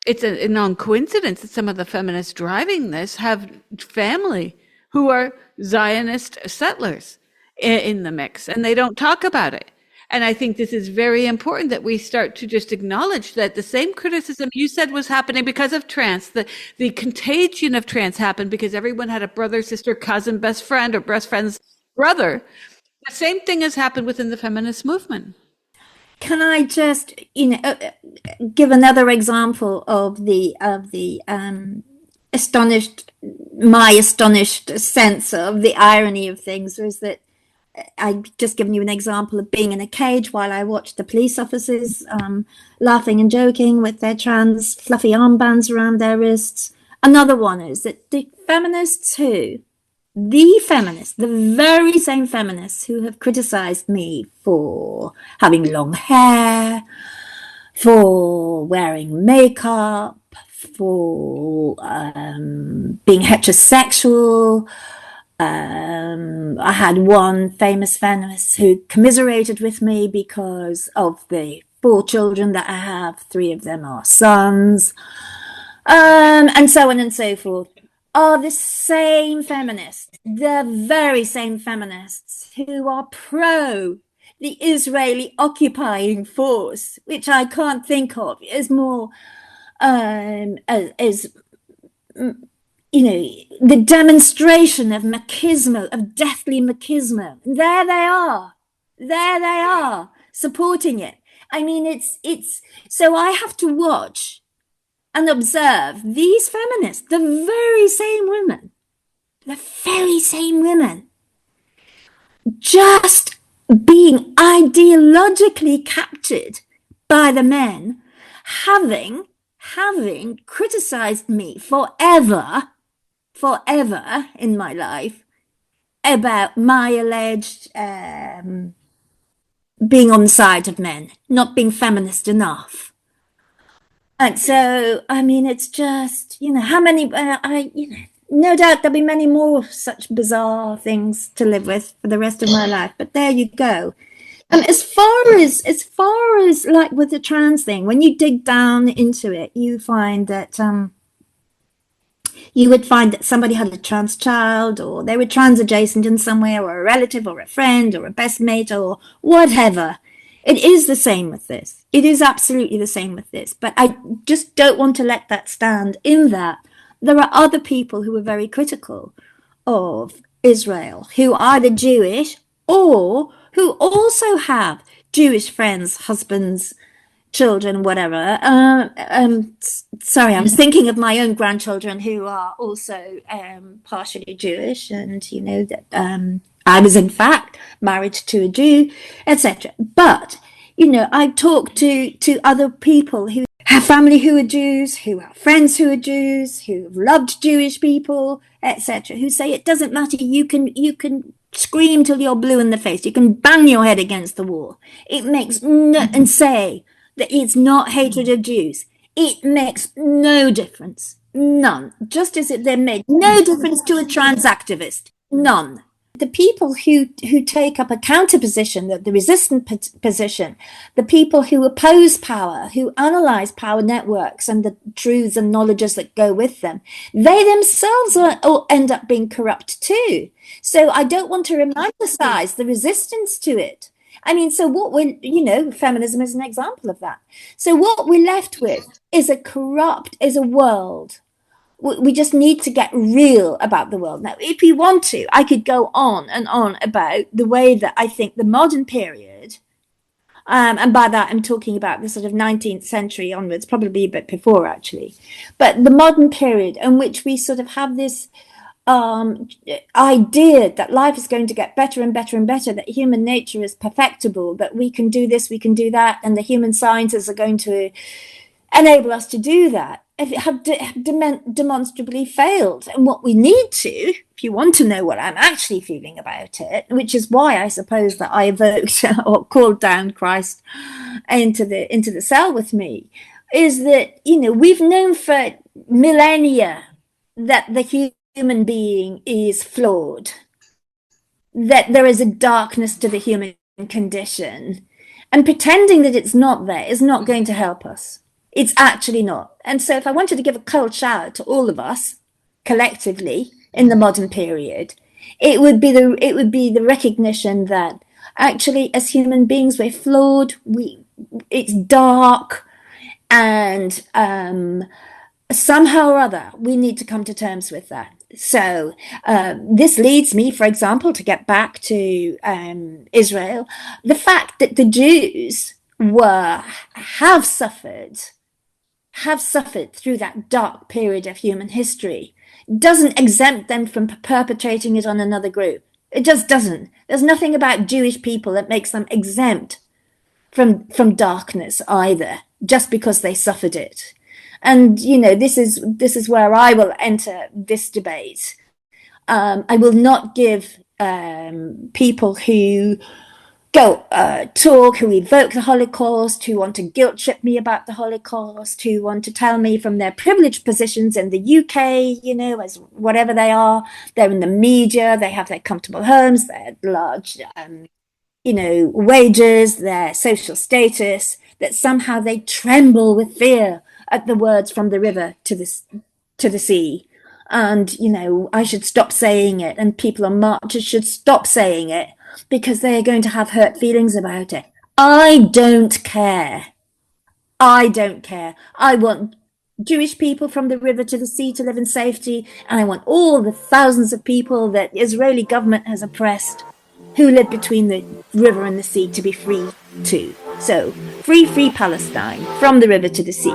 it's a non-coincidence that some of the feminists driving this have family who are Zionist settlers in the mix, and they don't talk about it. And I think this is very important that we start to just acknowledge that the same criticism you said was happening because of trans, the contagion of trans happened because everyone had a brother, sister, cousin, best friend, or best friend's brother. The same thing has happened within the feminist movement. Can I just, give another example of the astonished sense of the irony of things? Was that I've just given you an example of being in a cage while I watched the police officers laughing and joking with their trans fluffy armbands around their wrists. Another one is that the very same feminists who have criticized me for having long hair, for wearing makeup, for being heterosexual. I had one famous feminist who commiserated with me because of the 4 children that I have. 3 of them are sons, and so on and so forth, are the same feminists, the very same feminists who are pro the Israeli occupying force, which I can't think of as more as the demonstration of machismo, of deathly machismo. There they are, supporting it. I mean, it's so I have to watch and observe these feminists, the very same women, just being ideologically captured by the men, having criticized me forever in my life about my alleged being on the side of men, not being feminist enough. And so, I mean, it's just, how many, no doubt there'll be many more such bizarre things to live with for the rest of my life, but there you go. As far as like with the trans thing, when you dig down into it, you find that, you would find that somebody had a trans child, or they were trans adjacent in some way, or a relative, or a friend, or a best mate, or whatever. It is the same with this. It is absolutely the same with this. But I just don't want to let that stand, in that there are other people who are very critical of Israel, who are either Jewish or who also have Jewish friends, husbands, children, whatever. Sorry, I was thinking of my own grandchildren who are also partially Jewish, and that I was in fact married to a Jew, etc. But I've talked to other people who have family who are Jews, who have friends who are Jews, who have loved Jewish people, etc., who say it doesn't matter. You can scream till you're blue in the face. You can bang your head against the wall. It makes and say that it's not hatred of Jews. It makes no difference. None. Just as it then made no difference to a trans activist. None. The people who take up a counter position, the resistant position, the people who oppose power, who analyze power networks and the truths and knowledges that go with them, they themselves end up being corrupt too. So I don't want to romanticize the resistance to it. I mean, so what feminism is an example of that. So what we're left with is a world. We just need to get real about the world. Now, if you want to, I could go on and on about the way that I think the modern period, and by that I'm talking about the sort of 19th century onwards, probably a bit before actually, but the modern period in which we sort of have this idea that life is going to get better and better and better, that human nature is perfectible, that we can do this, we can do that, and the human sciences are going to enable us to do that, have demonstrably failed. And what we need to, if you want to know what I'm actually feeling about it, which is why I suppose that I evoked or called down Christ into the cell with me, is that we've known for millennia that the human being is flawed, that there is a darkness to the human condition, and pretending that it's not there is not going to help us. It's actually not. And so if I wanted to give a cold shower to all of us collectively, in the modern period, it would be the recognition that actually, as human beings, we're flawed. It's dark, and somehow or other, we need to come to terms with that. So this leads me, for example, to get back to Israel, the fact that the Jews have suffered through that dark period of human history doesn't exempt them from perpetrating it on another group. It just doesn't. There's nothing about Jewish people that makes them exempt from darkness either, just because they suffered it. And this is where I will enter this debate. I will not give people who who evoke the Holocaust, who want to guilt trip me about the Holocaust, who want to tell me from their privileged positions in the UK, as whatever they are, they're in the media, they have their comfortable homes, their large, wages, their social status, that somehow they tremble with fear at the words from the river to the sea. And, I should stop saying it, and people on marches should stop saying it, because they are going to have hurt feelings about it. I don't care. I want Jewish people from the river to the sea to live in safety, and I want all the thousands of people that the Israeli government has oppressed who live between the river and the sea to be free too. So, free Palestine, from the river to the sea.